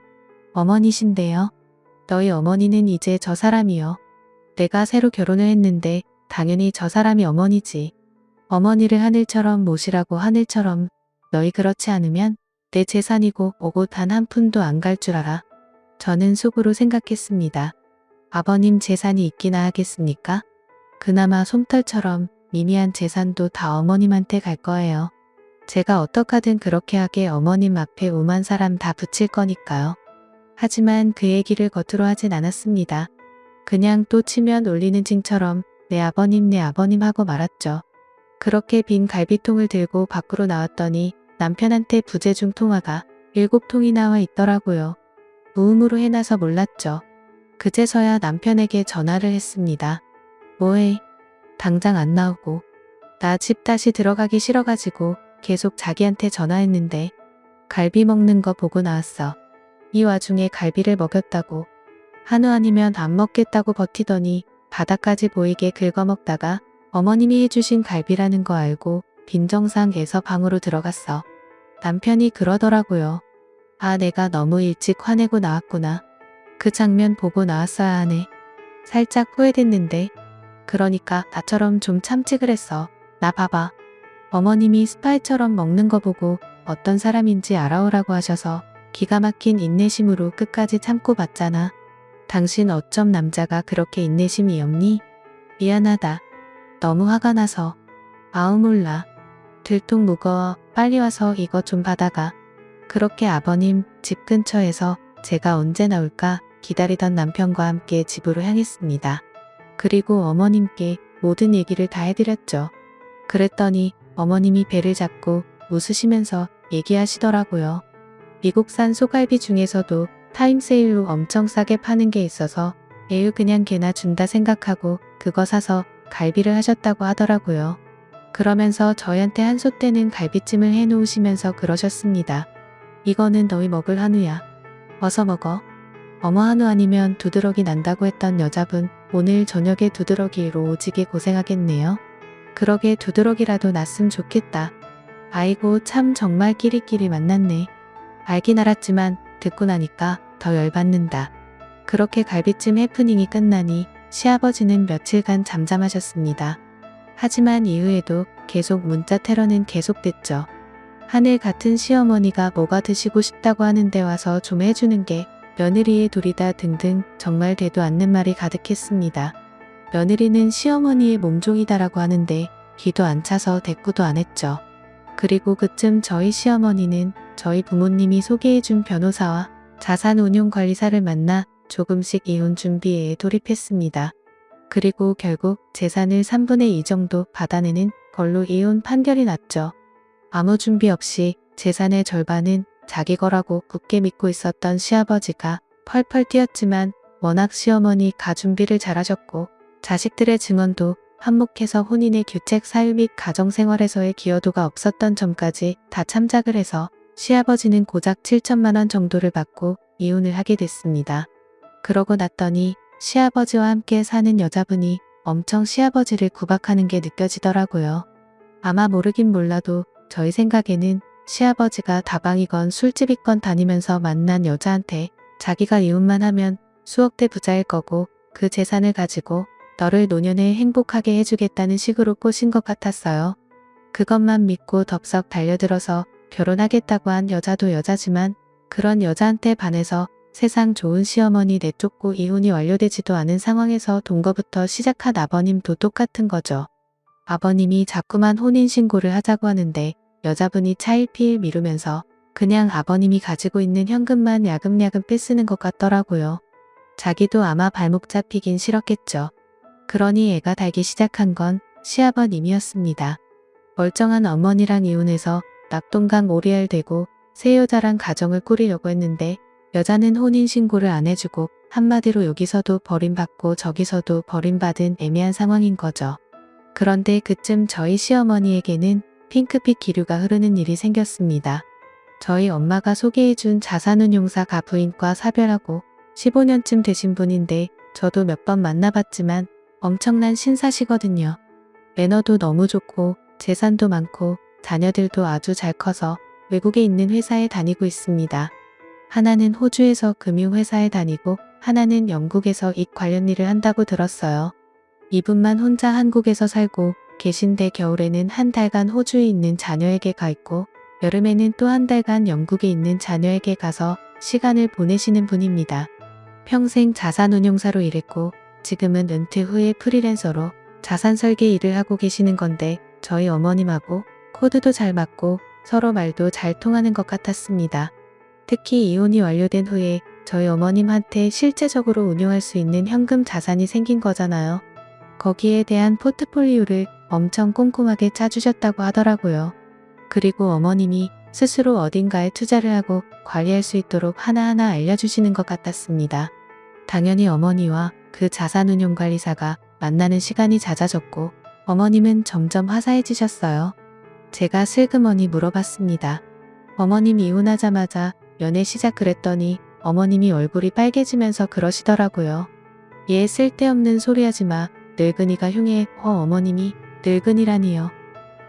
어머니신데요. 너희 어머니는 이제 저 사람이요. 내가 새로 결혼을 했는데 당연히 저 사람이 어머니지. 어머니를 하늘처럼 모시라고 하늘처럼. 너희 그렇지 않으면 내 재산이고 오고 단 한 푼도 안 갈 줄 알아. 저는 속으로 생각했습니다. 아버님 재산이 있기나 하겠습니까? 그나마 솜털처럼 미미한 재산도 다 어머님한테 갈 거예요. 제가 어떡하든 그렇게 하게 어머님 앞에 오만 사람 다 붙일 거니까요. 하지만 그 얘기를 겉으로 하진 않았습니다. 그냥 또 치면 울리는 징처럼 내 아버님 하고 말았죠. 그렇게 빈 갈비통을 들고 밖으로 나왔더니 남편한테 부재중 통화가 7통이나 와 있더라고요. 무음으로 해놔서 몰랐죠. 그제서야 남편에게 전화를 했습니다. 뭐해? 당장 안 나오고. 나 집 다시 들어가기 싫어가지고 계속 자기한테 전화했는데 갈비 먹는 거 보고 나왔어. 이 와중에 갈비를 먹였다고. 한우 아니면 안 먹겠다고 버티더니 바닥까지 보이게 긁어먹다가 어머님이 해주신 갈비라는 거 알고 빈정상에서 방으로 들어갔어. 남편이 그러더라고요. 아 내가 너무 일찍 화내고 나왔구나. 그 장면 보고 나왔어야 하네. 살짝 후회됐는데 그러니까 나처럼 좀 참지 그랬어. 나 봐봐. 어머님이 스파이처럼 먹는 거 보고 어떤 사람인지 알아오라고 하셔서 기가 막힌 인내심으로 끝까지 참고 봤잖아. 당신 어쩜 남자가 그렇게 인내심이 없니? 미안하다. 너무 화가 나서. 아우 몰라. 들통 무거워. 빨리 와서 이거 좀 받아가. 그렇게 아버님 집 근처에서 제가 언제 나올까 기다리던 남편과 함께 집으로 향했습니다. 그리고 어머님께 모든 얘기를 다 해드렸죠. 그랬더니 어머님이 배를 잡고 웃으시면서 얘기하시더라고요. 미국산 소갈비 중에서도 타임세일로 엄청 싸게 파는 게 있어서 에휴 그냥 걔나 준다 생각하고 그거 사서 갈비를 하셨다고 하더라고요. 그러면서 저희한테 한솥되는 갈비찜을 해놓으시면서 그러셨습니다. 이거는 너희 먹을 한우야. 어서 먹어. 어머 한우 아니면 두드러기 난다고 했던 여자분 오늘 저녁에 두드러기로 오지게 고생하겠네요. 그러게 두드러기라도 났으면 좋겠다. 아이고 참 정말 끼리끼리 만났네. 알긴 알았지만 듣고 나니까 더 열받는다. 그렇게 갈비찜 해프닝이 끝나니 시아버지는 며칠간 잠잠하셨습니다. 하지만 이후에도 계속 문자 테러는 계속됐죠. 하늘 같은 시어머니가 뭐가 드시고 싶다고 하는데 와서 좀 해주는 게 며느리의 도리다 등등 정말 되도 않는 말이 가득했습니다. 며느리는 시어머니의 몸종이다라고 하는데 귀도 안 차서 대꾸도 안 했죠. 그리고 그쯤 저희 시어머니는 저희 부모님이 소개해준 변호사와 자산운용관리사를 만나 조금씩 이혼 준비에 돌입했습니다. 그리고 결국 재산을 3분의 2 정도 받아내는 걸로 이혼 판결이 났죠. 아무 준비 없이 재산의 절반은 자기 거라고 굳게 믿고 있었던 시아버지가 펄펄 뛰었지만 워낙 시어머니 가준비를 잘하셨고 자식들의 증언도 한몫해서 혼인의 규책 사유 및 가정생활에서의 기여도가 없었던 점까지 다 참작을 해서 시아버지는 고작 7천만 원 정도를 받고 이혼을 하게 됐습니다. 그러고 났더니 시아버지와 함께 사는 여자분이 엄청 시아버지를 구박하는 게 느껴지더라고요. 아마 모르긴 몰라도 저희 생각에는 시아버지가 다방이건 술집이건 다니면서 만난 여자한테 자기가 이혼만 하면 수억대 부자일 거고 그 재산을 가지고 너를 노년에 행복하게 해주겠다는 식으로 꼬신 것 같았어요. 그것만 믿고 덥석 달려들어서 결혼하겠다고 한 여자도 여자지만 그런 여자한테 반해서 세상 좋은 시어머니 내쫓고 이혼이 완료되지도 않은 상황에서 동거부터 시작한 아버님도 똑같은 거죠. 아버님이 자꾸만 혼인신고를 하자고 하는데 여자분이 차일피일 미루면서 그냥 아버님이 가지고 있는 현금만 야금야금 빼쓰는 것 같더라고요. 자기도 아마 발목 잡히긴 싫었겠죠. 그러니 애가 달기 시작한 건 시아버님이었습니다. 멀쩡한 어머니랑 이혼해서 낙동강 오리알 되고 새 여자랑 가정을 꾸리려고 했는데 여자는 혼인신고를 안 해주고 한마디로 여기서도 버림받고 저기서도 버림받은 애매한 상황인 거죠. 그런데 그쯤 저희 시어머니에게는 핑크빛 기류가 흐르는 일이 생겼습니다. 저희 엄마가 소개해준 자산운용사 가부인과 사별하고 15년쯤 되신 분인데 저도 몇 번 만나봤지만 엄청난 신사시거든요. 매너도 너무 좋고 재산도 많고 자녀들도 아주 잘 커서 외국에 있는 회사에 다니고 있습니다. 하나는 호주에서 금융회사에 다니고 하나는 영국에서 익 관련 일을 한다고 들었어요. 이분만 혼자 한국에서 살고 계신데 겨울에는 한 달간 호주에 있는 자녀에게 가 있고 여름에는 또 한 달간 영국에 있는 자녀에게 가서 시간을 보내시는 분입니다. 평생 자산운용사로 일했고 지금은 은퇴 후에 프리랜서로 자산 설계 일을 하고 계시는 건데 저희 어머님하고 코드도 잘 맞고 서로 말도 잘 통하는 것 같았습니다. 특히 이혼이 완료된 후에 저희 어머님한테 실제적으로 운용할 수 있는 현금 자산이 생긴 거잖아요. 거기에 대한 포트폴리오를 엄청 꼼꼼하게 짜주셨다고 하더라고요. 그리고 어머님이 스스로 어딘가에 투자를 하고 관리할 수 있도록 하나하나 알려주시는 것 같았습니다. 당연히 어머니와 그 자산운용관리사가 만나는 시간이 잦아졌고 어머님은 점점 화사해지셨어요. 제가 슬그머니 물어봤습니다. 어머님 이혼하자마자 연애 시작 그랬더니 어머님이 얼굴이 빨개지면서 그러시더라고요. 얘 쓸데없는 소리 하지마. 늙은이가 흉해. 어머님이 늙은이라니요.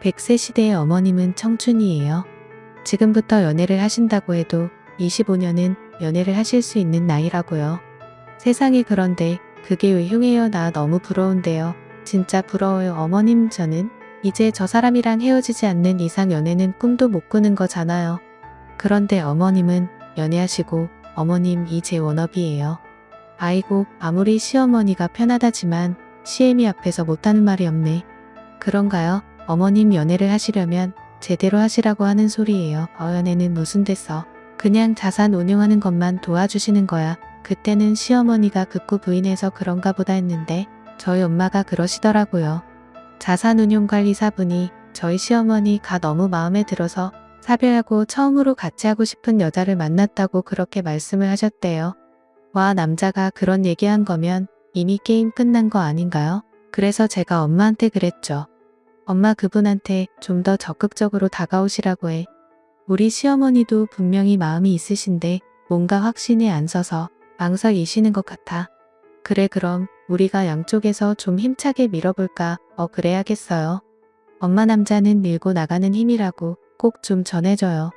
100세 시대의 어머님은 청춘이에요. 지금부터 연애를 하신다고 해도 25년은 연애를 하실 수 있는 나이라고요. 세상에 그런데 그게 왜 흉해요. 나 너무 부러운데요. 진짜 부러워요. 어머님 저는 이제 저 사람이랑 헤어지지 않는 이상 연애는 꿈도 못 꾸는 거잖아요. 그런데 어머님은 연애하시고 어머님이 제 워너비예요. 아이고 아무리 시어머니가 편하다지만 시애미 앞에서 못하는 말이 없네. 그런가요? 어머님 연애를 하시려면 제대로 하시라고 하는 소리예요. 연애는 무슨 됐어. 그냥 자산 운용하는 것만 도와주시는 거야. 그때는 시어머니가 극구 부인해서 그런가 보다 했는데 저희 엄마가 그러시더라고요. 자산운용관리사분이 저희 시어머니가 너무 마음에 들어서 사별하고 처음으로 같이 하고 싶은 여자를 만났다고 그렇게 말씀을 하셨대요. 와 남자가 그런 얘기한 거면 이미 게임 끝난 거 아닌가요? 그래서 제가 엄마한테 그랬죠. 엄마 그분한테 좀 더 적극적으로 다가오시라고 해. 우리 시어머니도 분명히 마음이 있으신데 뭔가 확신이 안 서서 망설이시는 것 같아. 그래 그럼 우리가 양쪽에서 좀 힘차게 밀어볼까? 그래야겠어요. 엄마 남자는 밀고 나가는 힘이라고 꼭 좀 전해줘요.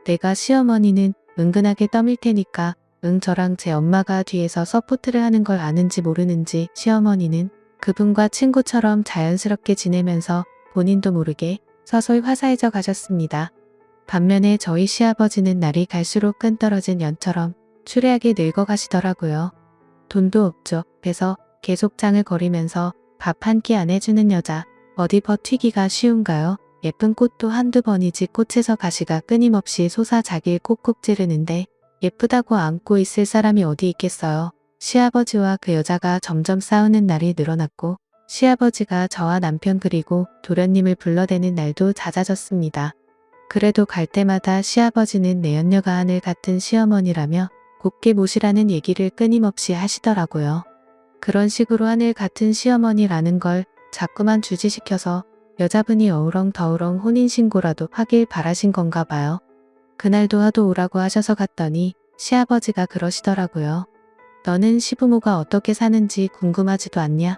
내가 시어머니는 은근하게 떠밀 테니까 저랑 제 엄마가 뒤에서 서포트를 하는 걸 아는지 모르는지 시어머니는 그분과 친구처럼 자연스럽게 지내면서 본인도 모르게 서서히 화사해져 가셨습니다. 반면에 저희 시아버지는 날이 갈수록 끈떨어진 연처럼 추레하게 늙어가시더라고요. 돈도 없죠. 배서 계속 장을 거리면서 밥 한 끼 안 해주는 여자 어디 버티기가 쉬운가요? 예쁜 꽃도 한두 번이지 꽃에서 가시가 끊임없이 솟아자길 콕콕 찌르는데 예쁘다고 안고 있을 사람이 어디 있겠어요. 시아버지와 그 여자가 점점 싸우는 날이 늘어났고 시아버지가 저와 남편 그리고 도련님을 불러대는 날도 잦아졌습니다. 그래도 갈 때마다 시아버지는 내연녀가 하늘 같은 시어머니라며 곱게 모시라는 얘기를 끊임없이 하시더라고요. 그런 식으로 하늘 같은 시어머니라는 걸 자꾸만 주지시켜서 여자분이 어우렁더우렁 혼인신고라도 하길 바라신 건가 봐요. 그날도 하도 오라고 하셔서 갔더니 시아버지가 그러시더라고요. 너는 시부모가 어떻게 사는지 궁금하지도 않냐?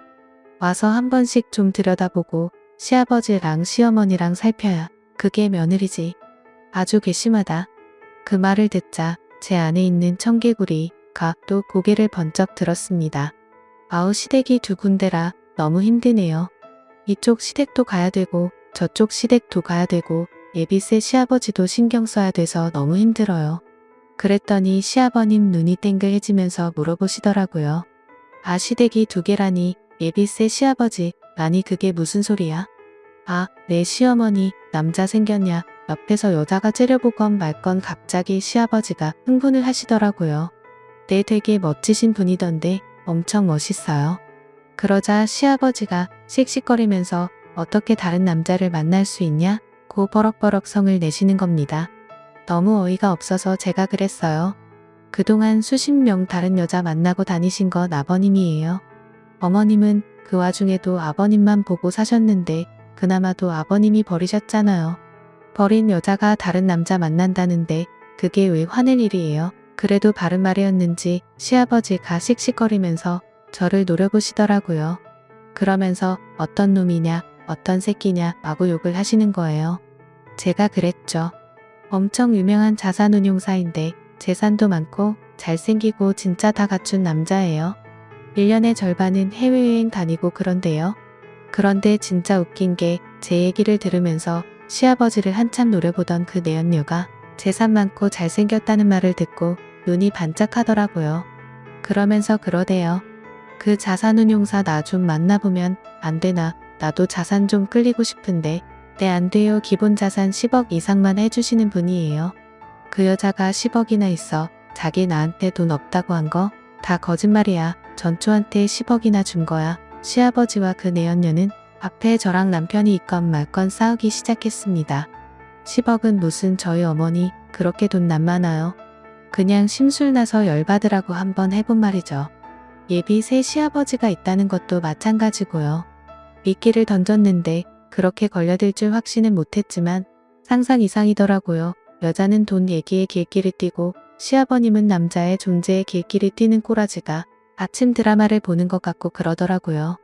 와서 한 번씩 좀 들여다보고 시아버지랑 시어머니랑 살펴야 그게 며느리지. 아주 괘씸하다. 그 말을 듣자 제 안에 있는 청개구리가 또 고개를 번쩍 들었습니다. 아우 시댁이 두 군데라 너무 힘드네요. 이쪽 시댁도 가야 되고 저쪽 시댁도 가야 되고 예비세 시아버지도 신경 써야 돼서 너무 힘들어요. 그랬더니 시아버님 눈이 땡글해지면서 물어보시더라고요. 아 시댁이 두 개라니 예비세 시아버지 아니 그게 무슨 소리야? 아, 내 시어머니 남자 생겼냐 옆에서 여자가 째려보건 말건 갑자기 시아버지가 흥분을 하시더라고요. 네 되게 멋지신 분이던데 엄청 멋있어요. 그러자 시아버지가 씩씩거리면서 어떻게 다른 남자를 만날 수 있냐? 고 버럭버럭 성을 내시는 겁니다. 너무 어이가 없어서 제가 그랬어요. 그동안 수십 명 다른 여자 만나고 다니신 건 아버님이에요. 어머님은 그 와중에도 아버님만 보고 사셨는데 그나마도 아버님이 버리셨잖아요. 버린 여자가 다른 남자 만난다는데 그게 왜 화낼 일이에요? 그래도 바른 말이었는지 시아버지가 씩씩거리면서 저를 노려보시더라고요. 그러면서 어떤 놈이냐 어떤 새끼냐 마구 욕을 하시는 거예요. 제가 그랬죠. 엄청 유명한 자산운용사인데 재산도 많고 잘생기고 진짜 다 갖춘 남자예요. 1년의 절반은 해외여행 다니고 그런데요. 그런데 진짜 웃긴 게 제 얘기를 들으면서 시아버지를 한참 노려보던 그 내연녀가 재산 많고 잘생겼다는 말을 듣고 눈이 반짝하더라고요. 그러면서 그러대요. 그 자산운용사 나 좀 만나보면 안 되나? 나도 자산 좀 끌리고 싶은데. 네 안 돼요. 기본 자산 10억 이상만 해주시는 분이에요. 그 여자가 10억이나 있어. 자기 나한테 돈 없다고 한 거? 다 거짓말이야. 전초한테 10억이나 준 거야. 시아버지와 그 내연녀는 앞에 저랑 남편이 있건 말건 싸우기 시작했습니다. 10억은 무슨 저희 어머니 그렇게 돈 난 많아요. 그냥 심술나서 열받으라고 한번 해본 말이죠. 예비 새 시아버지가 있다는 것도 마찬가지고요. 미끼를 던졌는데 그렇게 걸려들 줄 확신은 못했지만 상상 이상이더라고요. 여자는 돈 얘기에 길길이 뛰고 시아버님은 남자의 존재에 길길이 뛰는 꼬라지가 아침 드라마를 보는 것 같고 그러더라고요.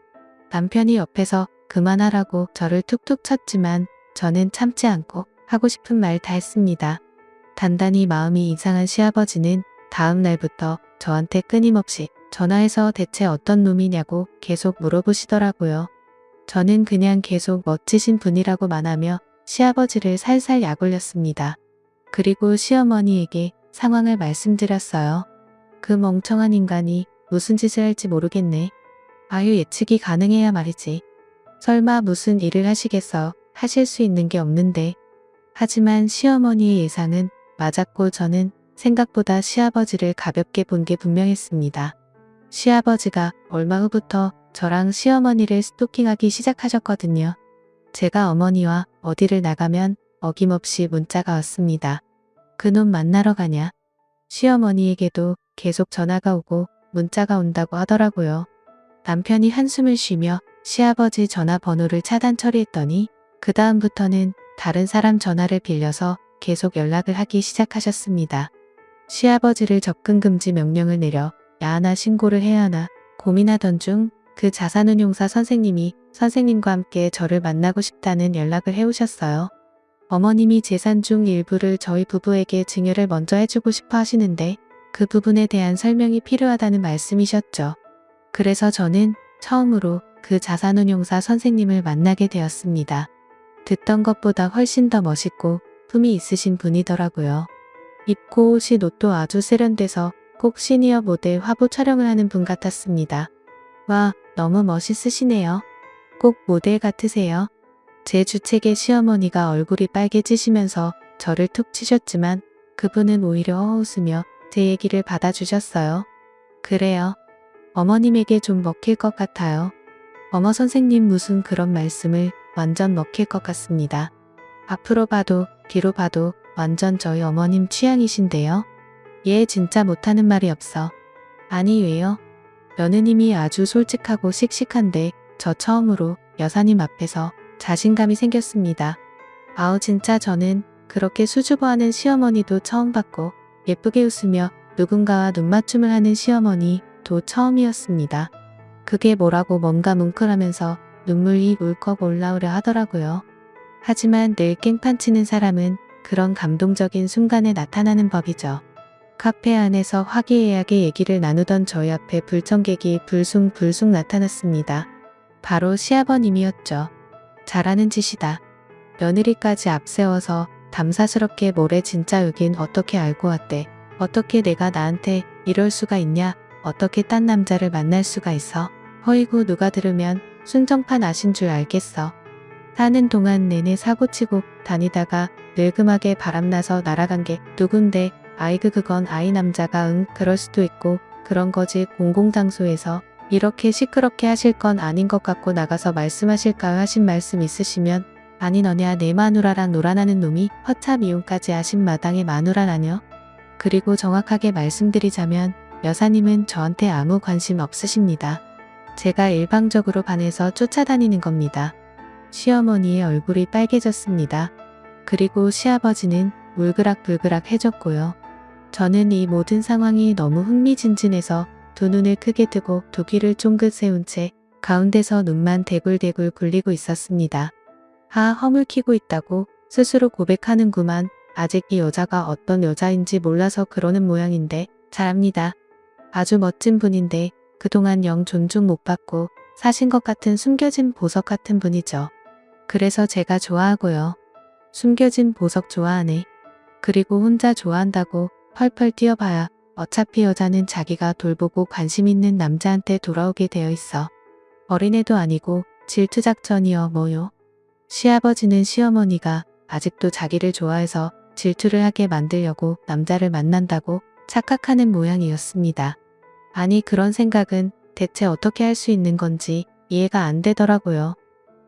남편이 옆에서 그만하라고 저를 툭툭 쳤지만 저는 참지 않고 하고 싶은 말 다 했습니다. 단단히 마음이 이상한 시아버지는 다음 날부터 저한테 끊임없이 전화해서 대체 어떤 놈이냐고 계속 물어보시더라고요. 저는 그냥 계속 멋지신 분이라고만 하며 시아버지를 살살 약올렸습니다. 그리고 시어머니에게 상황을 말씀드렸어요. 그 멍청한 인간이 무슨 짓을 할지 모르겠네. 아유 예측이 가능해야 말이지. 설마 무슨 일을 하시겠어. 하실 수 있는 게 없는데. 하지만 시어머니의 예상은 맞았고 저는 생각보다 시아버지를 가볍게 본 게 분명했습니다. 시아버지가 얼마 후부터 저랑 시어머니를 스토킹하기 시작하셨거든요. 제가 어머니와 어디를 나가면 어김없이 문자가 왔습니다. 그놈 만나러 가냐? 시어머니에게도 계속 전화가 오고 문자가 온다고 하더라고요. 남편이 한숨을 쉬며 시아버지 전화번호를 차단 처리했더니 그 다음부터는 다른 사람 전화를 빌려서 계속 연락을 하기 시작하셨습니다. 시아버지를 접근 금지 명령을 내려 야하나 신고를 해야 하나 고민하던 중 그 자산운용사 선생님과 함께 저를 만나고 싶다는 연락을 해오셨어요. 어머님이 재산 중 일부를 저희 부부에게 증여를 먼저 해주고 싶어 하시는데 그 부분에 대한 설명이 필요하다는 말씀이셨죠. 그래서 저는 처음으로 그 자산운용사 선생님을 만나게 되었습니다. 듣던 것보다 훨씬 더 멋있고 품이 있으신 분이더라고요. 입고 오신 옷도 아주 세련돼서 꼭 시니어 모델 화보 촬영을 하는 분 같았습니다. 와, 너무 멋있으시네요. 꼭 모델 같으세요. 제 주책에 시어머니가 얼굴이 빨개지시면서 저를 툭 치셨지만 그분은 오히려 웃으며 제 얘기를 받아주셨어요. 그래요. 어머님에게 좀 먹힐 것 같아요. 어머 선생님 무슨 그런 말씀을 완전 먹힐 것 같습니다. 앞으로 봐도 뒤로 봐도 완전 저희 어머님 취향이신데요. 얘 진짜 못하는 말이 없어. 아니 왜요? 며느님이 아주 솔직하고 씩씩한데 저 처음으로 여사님 앞에서 자신감이 생겼습니다. 아우 진짜 저는 그렇게 수줍어하는 시어머니도 처음 봤고 예쁘게 웃으며 누군가와 눈맞춤을 하는 시어머니도 처음이었습니다. 그게 뭐라고 뭔가 뭉클하면서 눈물이 울컥 올라오려 하더라고요. 하지만 늘 깽판치는 사람은 그런 감동적인 순간에 나타나는 법이죠. 카페 안에서 화기애애하게 얘기를 나누던 저희 앞에 불청객이 불쑥불쑥 나타났습니다. 바로 시아버님이었죠. 잘하는 짓이다. 며느리까지 앞세워서 담사스럽게 뭐래 진짜 여긴 어떻게 알고 왔대. 어떻게 내가 나한테 이럴 수가 있냐. 어떻게 딴 남자를 만날 수가 있어. 허이구 누가 들으면 순정판 아신 줄 알겠어. 사는 동안 내내 사고치고 다니다가 늙음하게 바람나서 날아간 게 누군데. 아이그 그건 아이 남자가 그럴 수도 있고 그런 거지. 공공장소에서 이렇게 시끄럽게 하실 건 아닌 것 같고 나가서 말씀하실까요 하신 말씀 있으시면 아니 너냐 내 마누라랑 놀아나는 놈이 허참 이혼까지 하신 마당의 마누라라뇨. 그리고 정확하게 말씀드리자면 여사님은 저한테 아무 관심 없으십니다. 제가 일방적으로 반해서 쫓아다니는 겁니다. 시어머니의 얼굴이 빨개졌습니다. 그리고 시아버지는 울그락불그락 해졌고요. 저는 이 모든 상황이 너무 흥미진진해서 두 눈을 크게 뜨고 두 귀를 쫑긋 세운 채 가운데서 눈만 대굴대굴 굴리고 있었습니다. 허물키고 있다고 스스로 고백하는구만. 아직 이 여자가 어떤 여자인지 몰라서 그러는 모양인데 잘합니다. 아주 멋진 분인데 그동안 영 존중 못 받고 사신 것 같은 숨겨진 보석 같은 분이죠. 그래서 제가 좋아하고요. 숨겨진 보석 좋아하네. 그리고 혼자 좋아한다고 펄펄 뛰어봐야 어차피 여자는 자기가 돌보고 관심 있는 남자한테 돌아오게 되어 있어. 어린애도 아니고 질투작전이여 뭐요. 시아버지는 시어머니가 아직도 자기를 좋아해서 질투를 하게 만들려고 남자를 만난다고 착각하는 모양이었습니다. 아니 그런 생각은 대체 어떻게 할 수 있는 건지 이해가 안 되더라고요.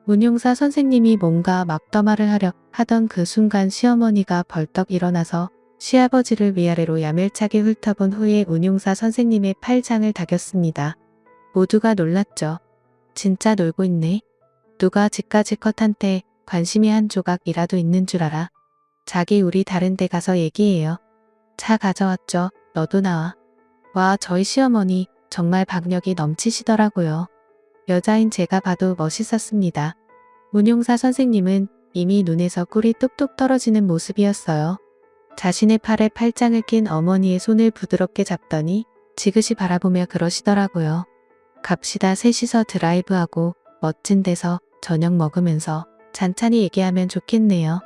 운용사 선생님이 뭔가 막더말을 하려 하던 그 순간 시어머니가 벌떡 일어나서 시아버지를 위아래로 야멸차게 훑어본 후에 운용사 선생님의 팔짱을 다겼습니다. 모두가 놀랐죠. 진짜 놀고 있네. 누가 지까지 컷한테 관심이 한 조각이라도 있는 줄 알아. 자기 우리 다른 데 가서 얘기해요. 차 가져왔죠. 너도 나와. 와 저희 시어머니 정말 박력이 넘치시더라고요. 여자인 제가 봐도 멋있었습니다. 운용사 선생님은 이미 눈에서 꿀이 뚝뚝 떨어지는 모습이었어요. 자신의 팔에 팔짱을 낀 어머니의 손을 부드럽게 잡더니 지그시 바라보며 그러시더라고요. 갑시다. 셋이서 드라이브하고 멋진 데서 저녁 먹으면서 잔잔히 얘기하면 좋겠네요.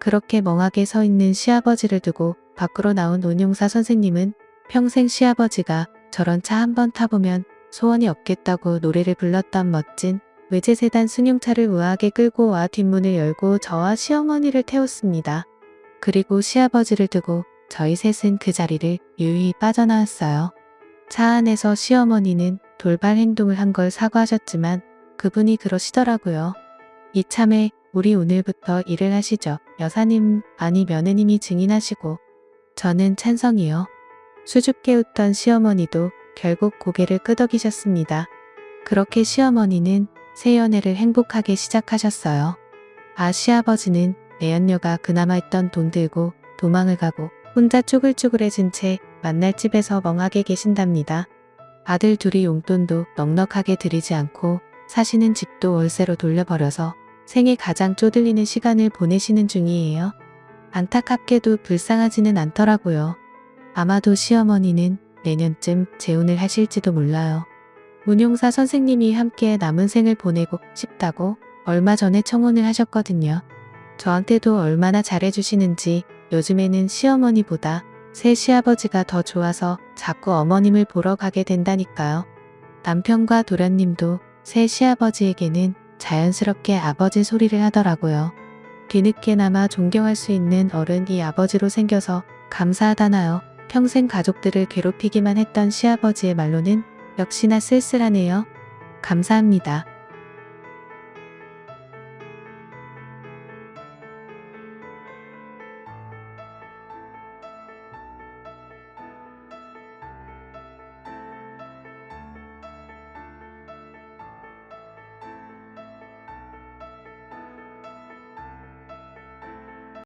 그렇게 멍하게 서 있는 시아버지를 두고 밖으로 나온 운용사 선생님은 평생 시아버지가 저런 차 한번 타보면 소원이 없겠다고 노래를 불렀던 멋진 외제세단 승용차를 우아하게 끌고 와 뒷문을 열고 저와 시어머니를 태웠습니다. 그리고 시아버지를 두고 저희 셋은 그 자리를 유유히 빠져나왔어요. 차 안에서 시어머니는 돌발 행동을 한 걸 사과하셨지만 그분이 그러시더라고요. 이참에 우리 오늘부터 일을 하시죠. 여사님 아니 며느님이 증인하시고. 저는 찬성이요. 수줍게 웃던 시어머니도 결국 고개를 끄덕이셨습니다. 그렇게 시어머니는 새 연애를 행복하게 시작하셨어요. 시아버지는 내연녀가 그나마 있던 돈 들고 도망을 가고 혼자 쭈글쭈글해진 채 만날 집에서 멍하게 계신답니다. 아들 둘이 용돈도 넉넉하게 드리지 않고 사시는 집도 월세로 돌려버려서 생애 가장 쪼들리는 시간을 보내시는 중이에요. 안타깝게도 불쌍하지는 않더라고요. 아마도 시어머니는 내년쯤 재혼을 하실지도 몰라요. 운용사 선생님이 함께 남은 생을 보내고 싶다고 얼마 전에 청혼을 하셨거든요. 저한테도 얼마나 잘해주시는지 요즘에는 시어머니보다 새 시아버지가 더 좋아서 자꾸 어머님을 보러 가게 된다니까요. 남편과 도련님도 새 시아버지에게는 자연스럽게 아버지 소리를 하더라고요. 뒤늦게나마 존경할 수 있는 어른이 아버지로 생겨서 감사하다나요. 평생 가족들을 괴롭히기만 했던 시아버지의 말로는 역시나 쓸쓸하네요. 감사합니다.